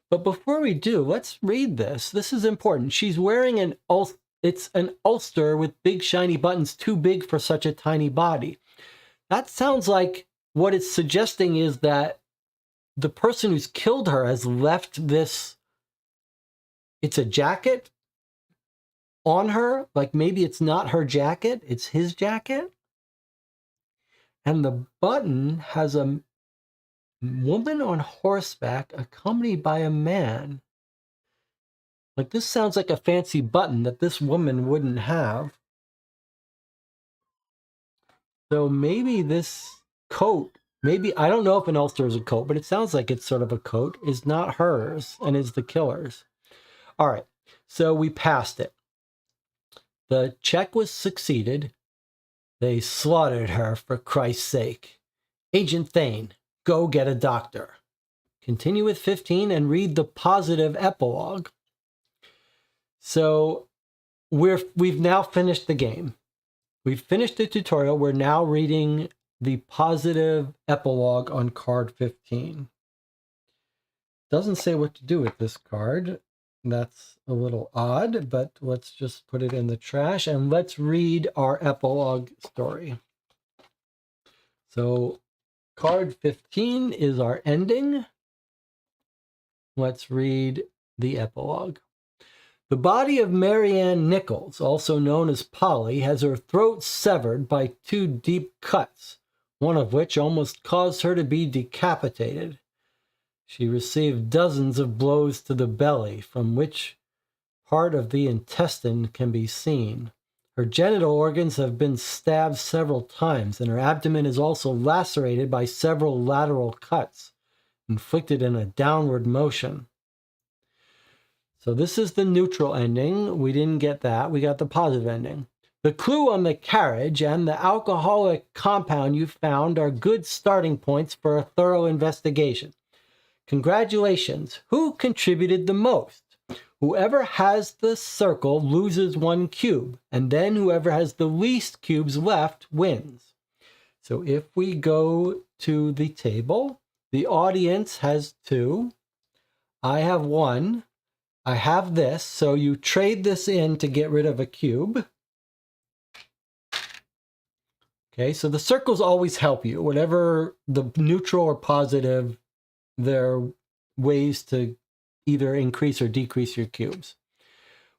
Speaker 1: But before we do, let's read this. This is important. She's wearing an ulster with big shiny buttons, too big for such a tiny body. That sounds like what it's suggesting is that the person who's killed her has left this, it's a jacket on her, like maybe it's not her jacket, it's his jacket. And the button has a woman on horseback accompanied by a man. Like, this sounds like a fancy button that this woman wouldn't have. So maybe this coat, maybe, I don't know if an ulster is a coat, but it sounds like it's sort of a coat, is not hers and is the killer's. All right, so we passed it. The check was succeeded. They slaughtered her, for Christ's sake. Agent Thane, go get a doctor. Continue with 15 and read the positive epilogue. So we've now finished the game. We've finished the tutorial. We're now reading the positive epilogue on card 15. Doesn't say what to do with this card. That's a little odd, but let's just put it in the trash and let's read our epilogue story. So card 15 is our ending. Let's read the epilogue. The body of Marianne Nichols, also known as Polly, has her throat severed by 2 deep cuts, one of which almost caused her to be decapitated. She received dozens of blows to the belly, from which part of the intestine can be seen. Her genital organs have been stabbed several times, and her abdomen is also lacerated by several lateral cuts, inflicted in a downward motion. So this is the neutral ending. We didn't get that. We got the positive ending. The clue on the carriage and the alcoholic compound you found are good starting points for a thorough investigation. Congratulations. Who contributed the most? Whoever has the circle loses 1 cube, and then whoever has the least cubes left wins. So if we go to the table, the audience has 2. I have 1. I have this, so you trade this in to get rid of a cube. Okay, so the circles always help you. Whatever the neutral or positive, there are ways to either increase or decrease your cubes.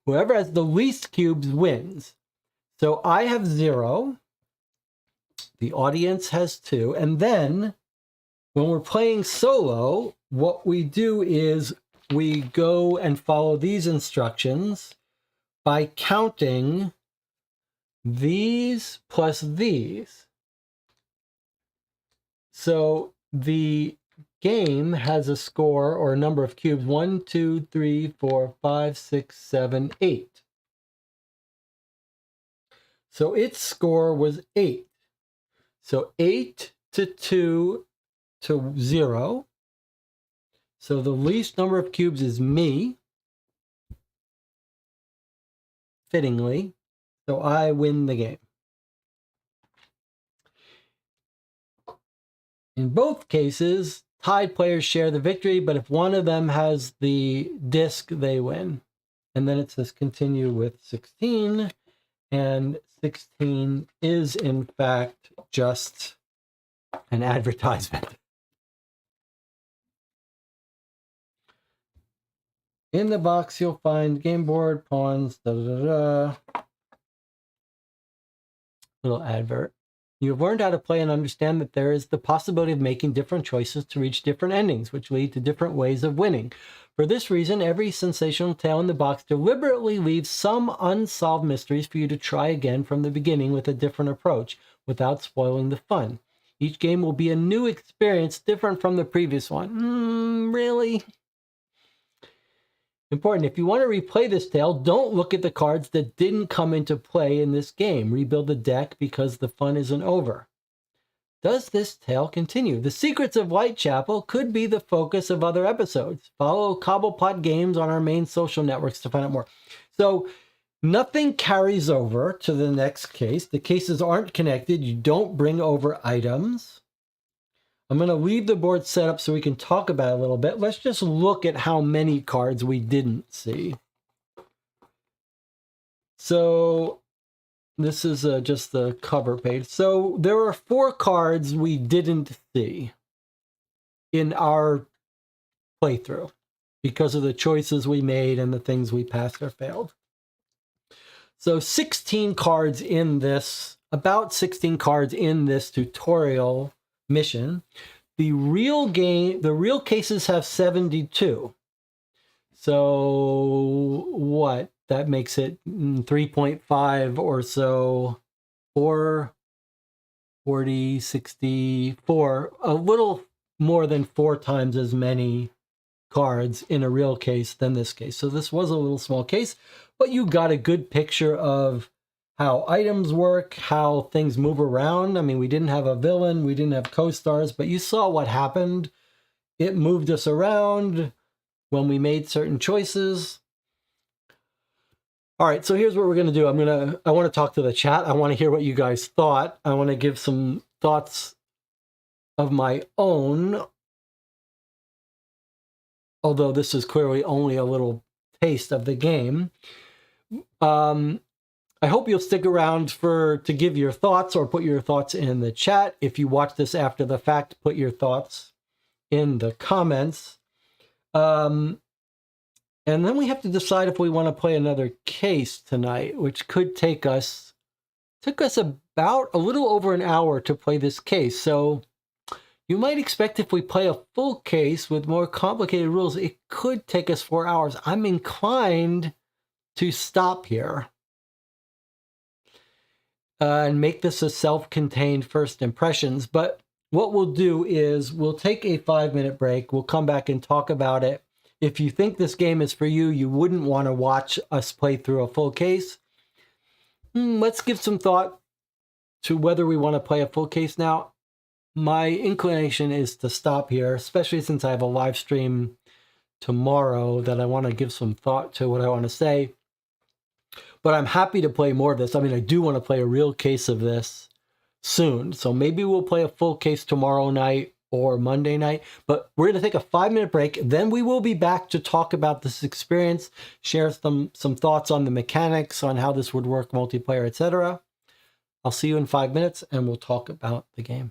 Speaker 1: Whoever has the least cubes wins. So I have 0. The audience has 2. And then when we're playing solo, what we do is we go and follow these instructions by counting these plus these. So the game has a score or a number of cubes: 1, 2, 3, 4, 5, 6, 7, 8. So its score was 8. So 8 to 2 to 0. So the least number of cubes is me, fittingly. So I win the game. In both cases, tied players share the victory, but if one of them has the disc, they win. And then it says continue with 16, and 16 is in fact just an advertisement. In the box, you'll find game board, pawns, little advert. You have learned how to play and understand that there is the possibility of making different choices to reach different endings, which lead to different ways of winning. For this reason, every sensational tale in the box deliberately leaves some unsolved mysteries for you to try again from the beginning with a different approach, without spoiling the fun. Each game will be a new experience different from the previous one. Really? Important. If you want to replay this tale, don't look at the cards that didn't come into play in this game. Rebuild the deck because the fun isn't over. Does this tale continue? The secrets of Whitechapel could be the focus of other episodes. Follow Cobblepot Games on our main social networks to find out more. So nothing carries over to the next case. The cases aren't connected. You don't bring over items. I'm going to leave the board set up so we can talk about it a little bit. Let's just look at how many cards we didn't see. So this is just the cover page. So there are 4 cards we didn't see in our playthrough because of the choices we made and the things we passed or failed. So 16 cards in this, about 16 cards in this tutorial mission. The real cases have 72. So what? That makes it 3.5 or so, or 40, 64, a little more than 4 times as many cards in a real case than this case. So this was a little small case, but you got a good picture of how items work, how things move around. I mean, we didn't have a villain, we didn't have co-stars, but you saw what happened. It moved us around when we made certain choices. All right, so here's what we're going to do. I want to talk to the chat. I want to hear what you guys thought. I want to give some thoughts of my own, although this is clearly only a little taste of the game. I hope you'll stick around to give your thoughts or put your thoughts in the chat. If you watch this after the fact, put your thoughts in the comments. And then we have to decide if we want to play another case tonight, which could took us about a little over an hour to play this case. So you might expect if we play a full case with more complicated rules, it could take us 4 hours. I'm inclined to stop here and make this a self-contained first impressions. But what we'll do is we'll take a 5-minute break. We'll come back and talk about it. If you think this game is for you, you wouldn't want to watch us play through a full case. Let's give some thought to whether we want to play a full case now. My inclination is to stop here, especially since I have a live stream tomorrow that I want to give some thought to what I want to say. But I'm happy to play more of this. I mean, I do want to play a real case of this soon. So maybe we'll play a full case tomorrow night or Monday night, but we're going to take a 5-minute break. Then we will be back to talk about this experience, share some thoughts on the mechanics, on how this would work multiplayer, etc. I'll see you in 5 minutes and we'll talk about the game.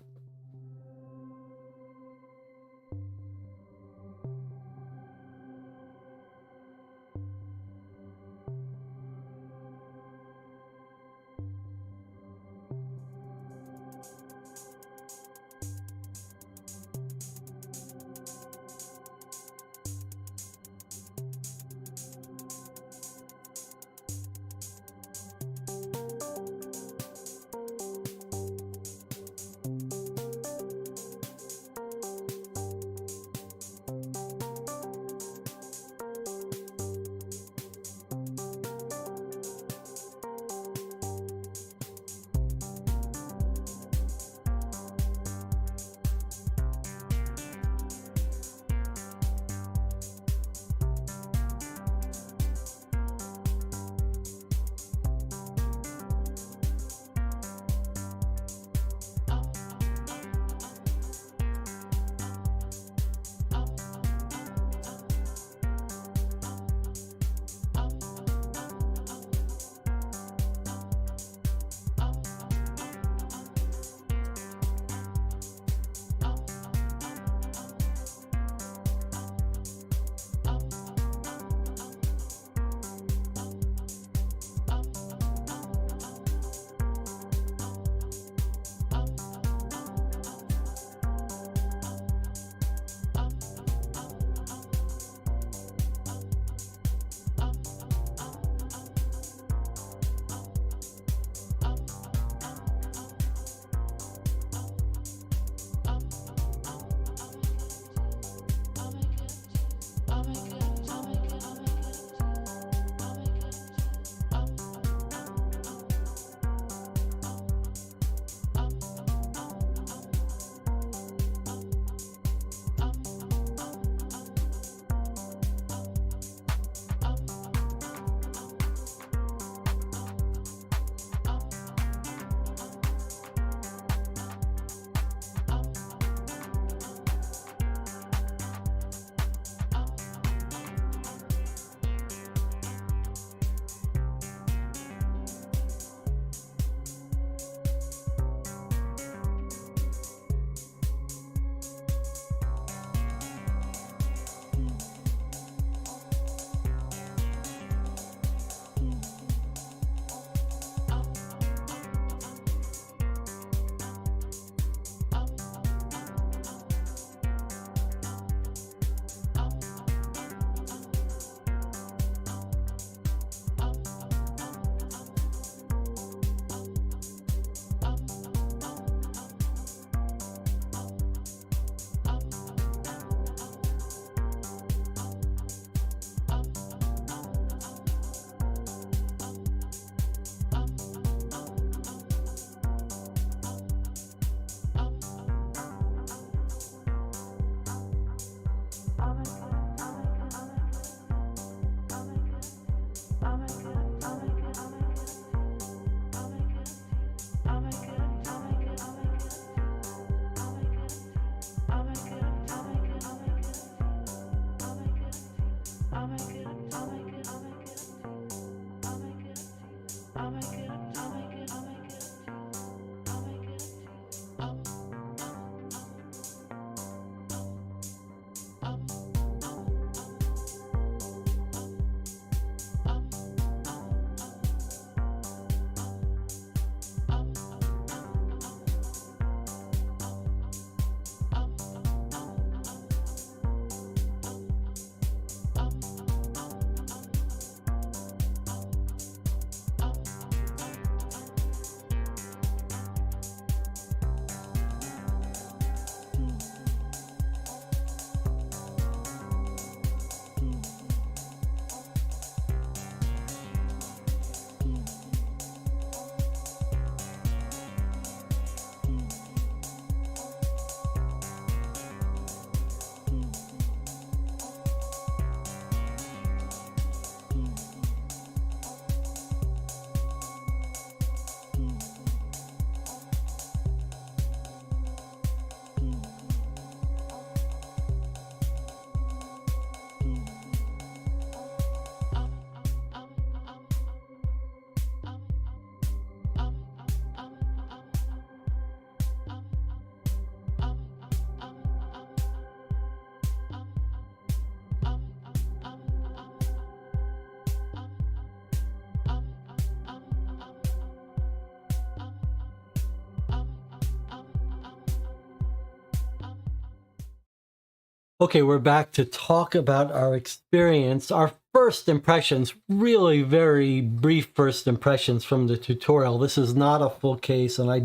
Speaker 1: Okay, we're back to talk about our experience, our first impressions, really very brief first impressions from the tutorial. This is not a full case, and I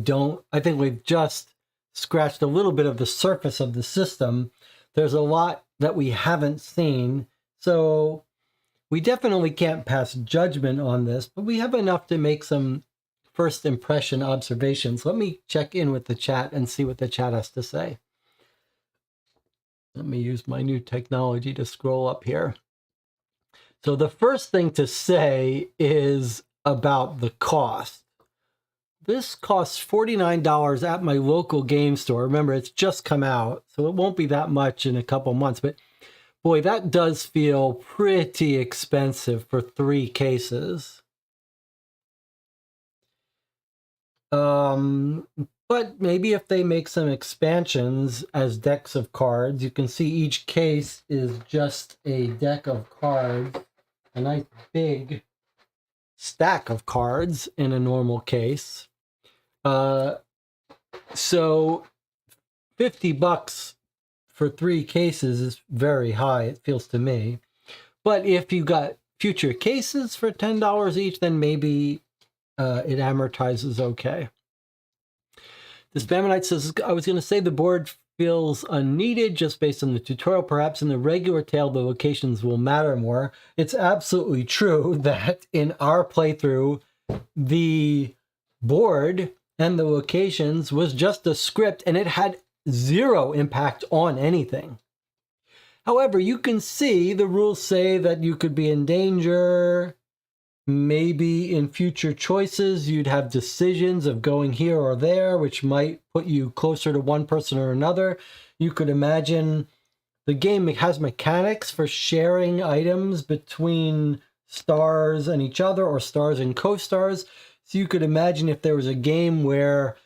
Speaker 1: think we've just scratched a little bit of the surface of the system. There's a lot that we haven't seen, so we definitely can't pass judgment on this, but we have enough to make some first impression observations. Let me check in with the chat and see what the chat has to say. Let me use my new technology to scroll up here. So the first thing to say is about the cost. This costs $49 at my local game store. Remember, it's just come out, so it won't be that much in a couple months. But boy, that does feel pretty expensive for 3 cases. But maybe if they make some expansions as decks of cards, you can see each case is just a deck of cards, a nice big stack of cards in a normal case. So $50 for 3 cases is very high, it feels to me. But if you got future cases for $10 each, then maybe it amortizes okay. The Spamonite says, I was going to say the board feels unneeded just based on the tutorial. Perhaps in the regular tale, the locations will matter more. It's absolutely true that in our playthrough, the board and the locations was just a script and it had 0 impact on anything. However, you can see the rules say that you could be in danger. Maybe in future choices, you'd have decisions of going here or there, which might put you closer to one person or another. You could imagine the game has mechanics for sharing items between stars and each other, or stars and co-stars. So you could imagine if there was a game where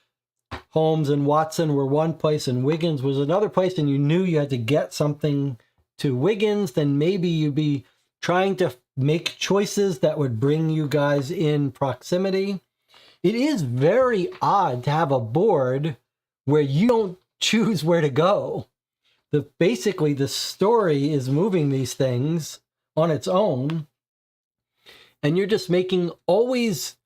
Speaker 1: Holmes and Watson were one place and Wiggins was another place, and you knew you had to get something to Wiggins, then maybe you'd be trying to make choices that would bring you guys in proximity. It is very odd to have a board where you don't choose where to go. Basically, the story is moving these things on its own, and you're just making always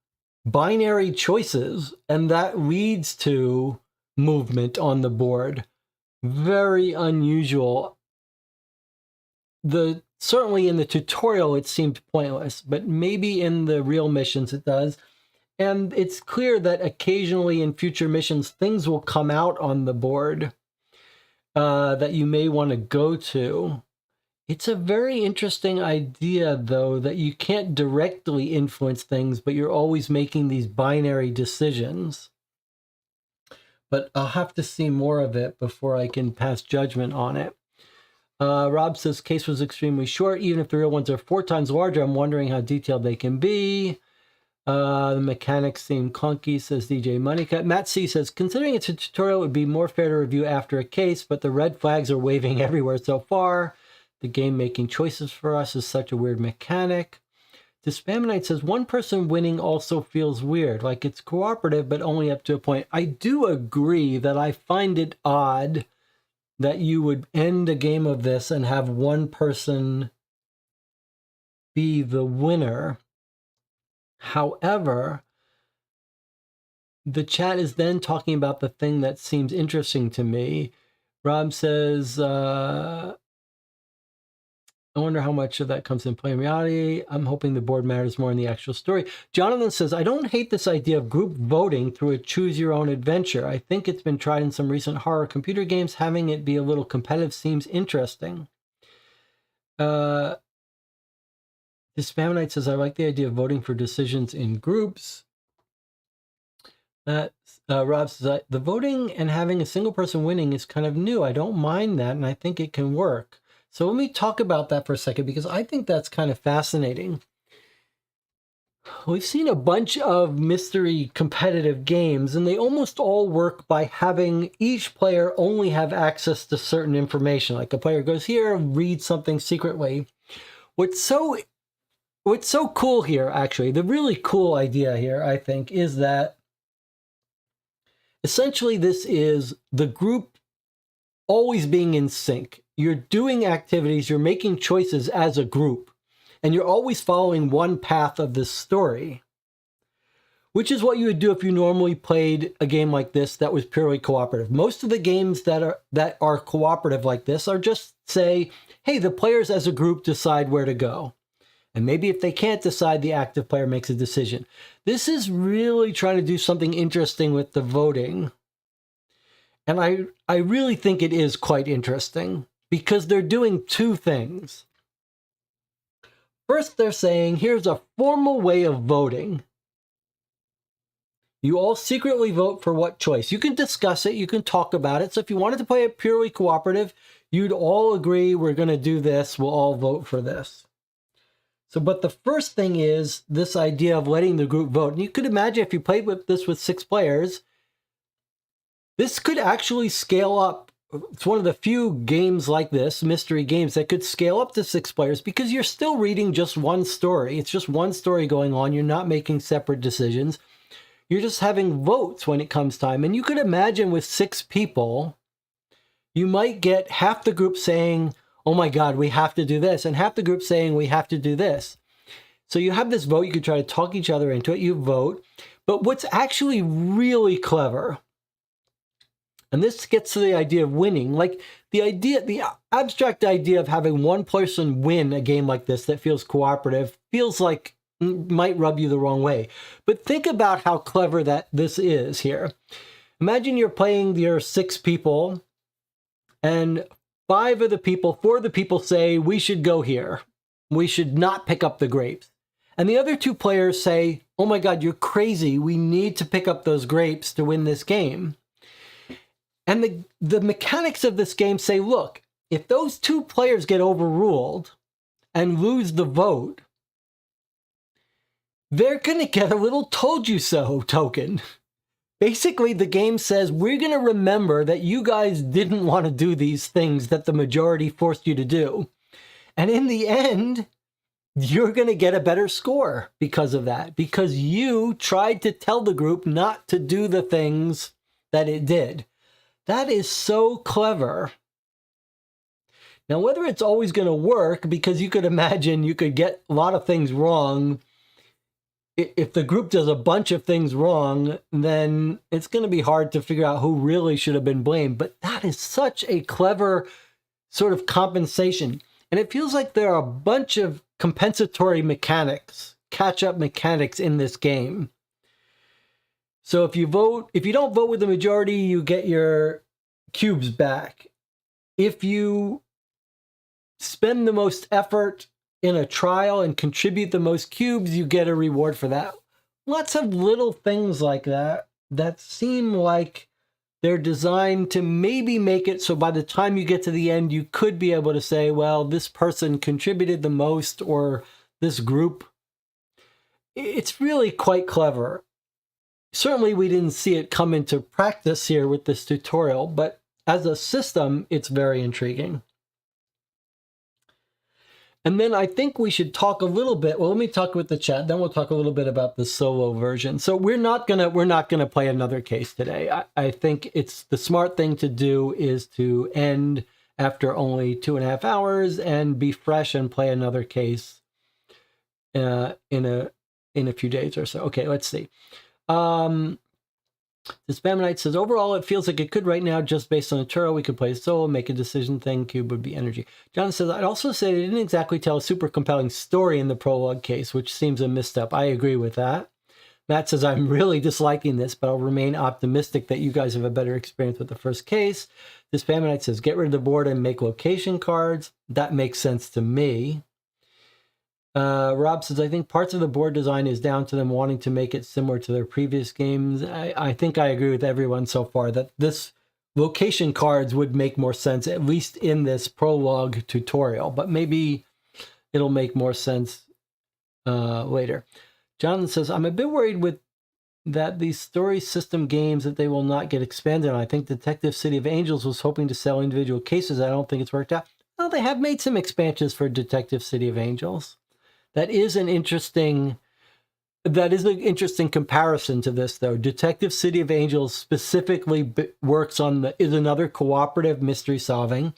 Speaker 1: binary choices, and that leads to movement on the board. Very unusual. Certainly in the tutorial, it seemed pointless, but maybe in the real missions it does. And it's clear that occasionally in future missions, things will come out on the board that you may want to go to. It's a very interesting idea, though, that you can't directly influence things, but you're always making these binary decisions. But I'll have to see more of it before I can pass judgment on it. Rob says, case was extremely short. Even if the real ones are 4 times larger, I'm wondering how detailed they can be. The mechanics seem clunky, says DJ Moneycut. Matt C says, considering it's a tutorial, it would be more fair to review after a case, but the red flags are waving everywhere so far. The game making choices for us is such a weird mechanic. The Spamonite says, one person winning also feels weird, like it's cooperative, but only up to a point. I do agree that I find it odd that you would end a game of this and have one person be the winner. However, the chat is then talking about the thing that seems interesting to me. Rob says, I wonder how much of that comes in play in reality. I'm hoping the board matters more in the actual story. Jonathan says, I don't hate this idea of group voting through a choose-your-own-adventure. I think it's been tried in some recent horror computer games. Having it be a little competitive seems interesting. The Spamonite says, I like the idea of voting for decisions in groups. Rob says, the voting and having a single person winning is kind of new. I don't mind that, and I think it can work. So let me talk about that for a second, because I think that's kind of fascinating. We've seen a bunch of mystery competitive games, and they almost all work by having each player only have access to certain information. Like a player goes here, reads something secretly. What's so cool here, actually, the really cool idea here, I think, is that essentially this is the group always being in sync. you're doing activities, you're making choices as a group, and you're always following one path of this story, which is what you would do if you normally played a game like this that was purely cooperative. Most of the games that are cooperative like this are just say, hey, the players as a group decide where to go. And maybe if they can't decide, the active player makes a decision. This is really trying to do something interesting with the voting. And I really think it is quite interesting because they're doing two things. First, they're saying, here's a formal way of voting. You all secretly vote for what choice. You can discuss it. You can talk about it. So if you wanted to play it purely cooperative, you'd all agree we're going to do this. We'll all vote for this. So, but the first thing is this idea of letting the group vote. And you could imagine if you played this with 6 players, this could actually scale up. It's one of the few games like this, mystery games, that could scale up to 6 players because you're still reading just one story. It's just one story going on. You're not making separate decisions. You're just having votes when it comes time. And you could imagine with 6 people, you might get half the group saying, oh my God, we have to do this, and half the group saying we have to do this. So you have this vote. You could try to talk each other into it. You vote. But what's actually really clever, and this gets to the idea of winning, like the abstract idea of having one person win a game like this that feels cooperative feels like might rub you the wrong way. But think about how clever that this is here. Imagine you're playing your 6 people, and 4 of the people say, we should go here. We should not pick up the grapes. And the other 2 players say, oh my God, you're crazy. We need to pick up those grapes to win this game. And the mechanics of this game say, look, if those 2 players get overruled and lose the vote, they're going to get a little told you so token. Basically, the game says, we're going to remember that you guys didn't want to do these things that the majority forced you to do. And in the end, you're going to get a better score because of that, because you tried to tell the group not to do the things that it did. That is so clever. Now, whether it's always going to work, because you could imagine you could get a lot of things wrong. If the group does a bunch of things wrong, then it's going to be hard to figure out who really should have been blamed. But that is such a clever sort of compensation. And it feels like there are a bunch of compensatory mechanics, catch-up mechanics in this game. So if you don't vote with the majority, you get your cubes back. If you spend the most effort in a trial and contribute the most cubes, you get a reward for that. Lots of little things like that seem like they're designed to maybe make it so by the time you get to the end, you could be able to say, well, this person contributed the most, or this group. It's really quite clever. Certainly, we didn't see it come into practice here with this tutorial, but as a system, it's very intriguing. And then I think we should talk a little bit. Well, let me talk with the chat. Then we'll talk a little bit about the solo version. So we're not gonna play another case today. I think it's the smart thing to do is to end after only 2.5 hours and be fresh and play another case in a few days or so. Okay, let's see. The Spamonite says, overall, it feels like it could right now, just based on the tutorial. We could play solo, make a decision thing. Cube would be energy. John says, I'd also say they didn't exactly tell a super compelling story in the prologue case, which seems a misstep. I agree with that. Matt says, I'm really disliking this, but I'll remain optimistic that you guys have a better experience with the first case. The Spamonite says, get rid of the board and make location cards. That makes sense to me. Rob says, I think parts of the board design is down to them wanting to make it similar to their previous games. I think I agree with everyone so far that this location cards would make more sense, at least in this prologue tutorial, but maybe it'll make more sense later. Jonathan says, I'm a bit worried with that these story system games that they will not get expanded on. I think Detective City of Angels was hoping to sell individual cases. I don't think it's worked out. Well, they have made some expansions for Detective City of Angels. That is an interesting comparison to this, though. Detective City of Angels specifically works on is another cooperative mystery solving.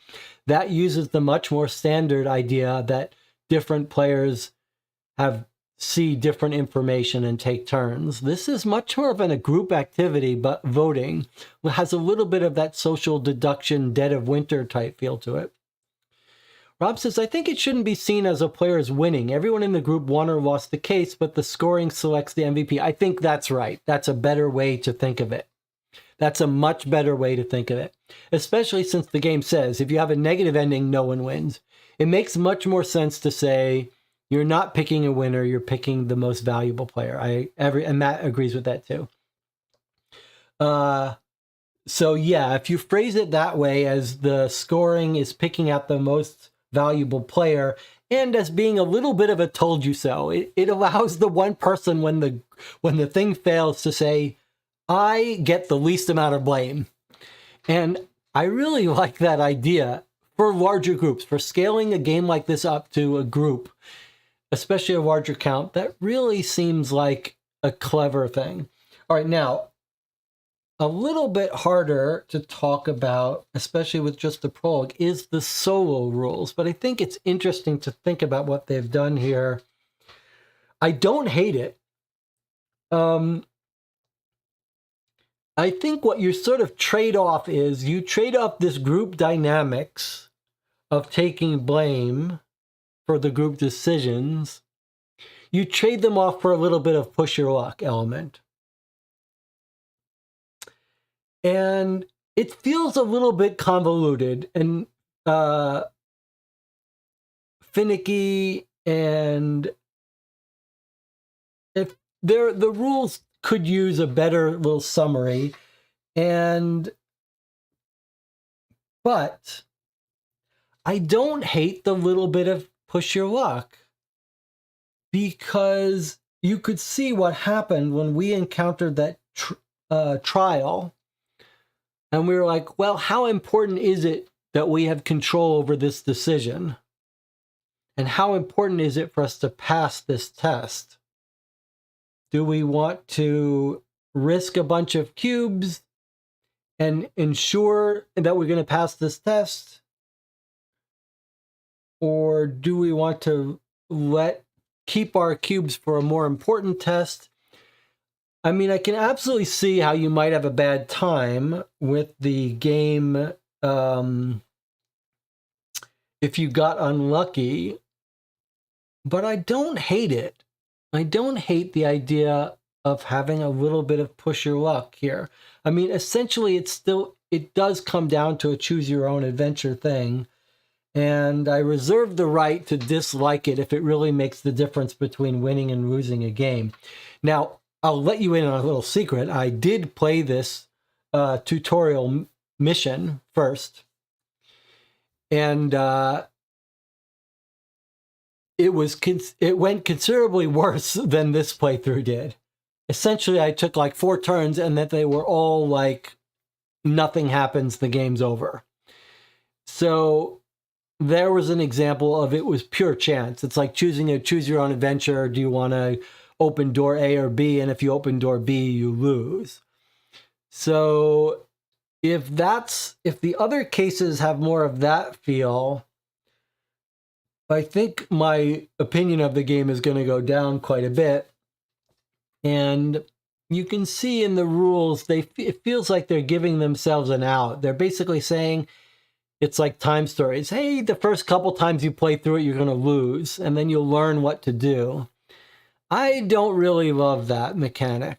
Speaker 1: that uses the much more standard idea that different players see different information and take turns. This is much more of a group activity, but voting has a little bit of that social deduction, dead of winter type feel to it. Rob says, I think it shouldn't be seen as a player is winning. Everyone in the group won or lost the case, but the scoring selects the MVP. I think that's right. That's a better way to think of it. That's a much better way to think of it, especially since the game says if you have a negative ending, no one wins. It makes much more sense to say you're not picking a winner, you're picking the most valuable player. And Matt agrees with that too. So yeah, if you phrase it that way, as the scoring is picking out the most valuable player, and as being a little bit of a told you so, it allows the one person when the thing fails to say, I get the least amount of blame. And I really like that idea for larger groups, for scaling a game like this up to a group, especially a larger count. That really seems like a clever thing. All right, now, a little bit harder to talk about, especially with just the prologue, is the solo rules. But I think it's interesting to think about what they've done here. I don't hate it. I think what you sort of trade off is you trade off this group dynamics of taking blame for the group decisions. You trade them off for a little bit of push your luck element. And it feels a little bit convoluted and finicky, and if the rules could use a better little summary, but I don't hate the little bit of push your luck, because you could see what happened when we encountered that trial, and we were like, well, how important is it that we have control over this decision? And how important is it for us to pass this test? Do we want to risk a bunch of cubes and ensure that we're going to pass this test? Or do we want to keep our cubes for a more important test? I mean, I can absolutely see how you might have a bad time with the game if you got unlucky, but I don't hate it. I don't hate the idea of having a little bit of push your luck here. I mean, essentially, it does come down to a choose your own adventure thing. And I reserve the right to dislike it if it really makes the difference between winning and losing a game. Now, I'll let you in on a little secret. I did play this tutorial mission first. And it went considerably worse than this playthrough did. Essentially, I took like 4 turns and that they were all like, nothing happens, the game's over. So there was an example of it was pure chance. It's like choose your own adventure. Do you want to open door A or B? And if you open door B, you lose. So if the other cases have more of that feel, I think my opinion of the game is going to go down quite a bit. And you can see in the rules, it feels like they're giving themselves an out. They're basically saying, it's like time stories. Hey, the first couple times you play through it, you're going to lose, and then you'll learn what to do. I don't really love that mechanic.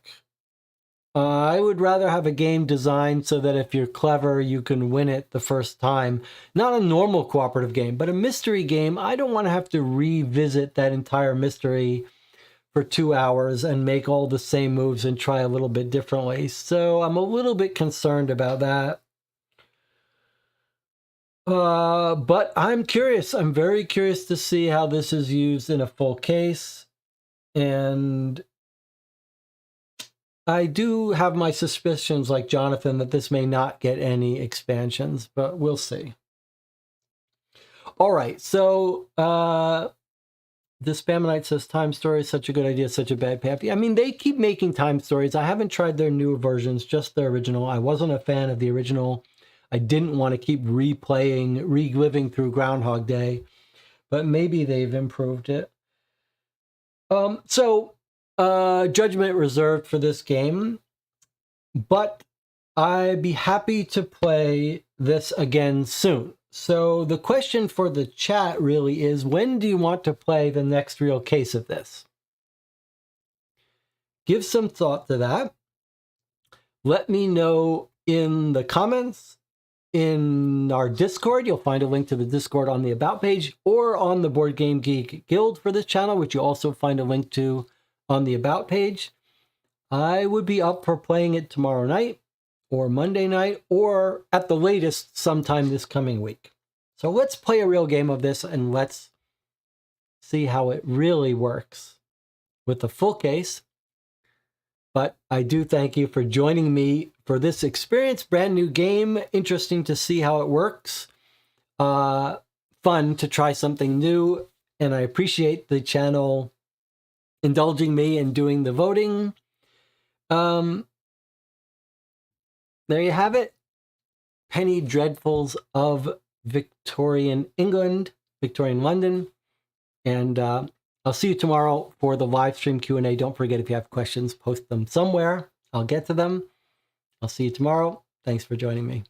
Speaker 1: I would rather have a game designed so that if you're clever, you can win it the first time. Not a normal cooperative game, but a mystery game. I don't want to have to revisit that entire mystery for 2 hours and make all the same moves and try a little bit differently. So I'm a little bit concerned about that. But I'm curious. I'm very curious to see how this is used in a full case. And I do have my suspicions, like Jonathan, that this may not get any expansions, but we'll see. All right, so the Spamonite says, Time Story is such a good idea, such a bad path. I mean, they keep making Time Stories. I haven't tried their newer versions, just the original. I wasn't a fan of the original. I didn't want to keep reliving through Groundhog Day, but maybe they've improved it. Judgment reserved for this game, but I'd be happy to play this again soon. So the question for the chat really is, when do you want to play the next real case of this? Give some thought to that. Let me know in the comments, in our Discord. You'll find a link to the Discord on the About page, or on the Board Game Geek Guild for this channel, which you'll also find a link to on the About page. I would be up for playing it tomorrow night, or Monday night, or at the latest sometime this coming week. So let's play a real game of this, and let's see how it really works with the full case. But I do thank you for joining me for this experience. Brand new game, interesting to see how it works. Fun to try something new, and I appreciate the channel indulging me and doing the voting. There you have it. Penny Dreadfuls of Victorian England, Victorian London. And I'll see you tomorrow for the live stream Q&A. Don't forget, if you have questions, post them somewhere. I'll get to them. I'll see you tomorrow. Thanks for joining me.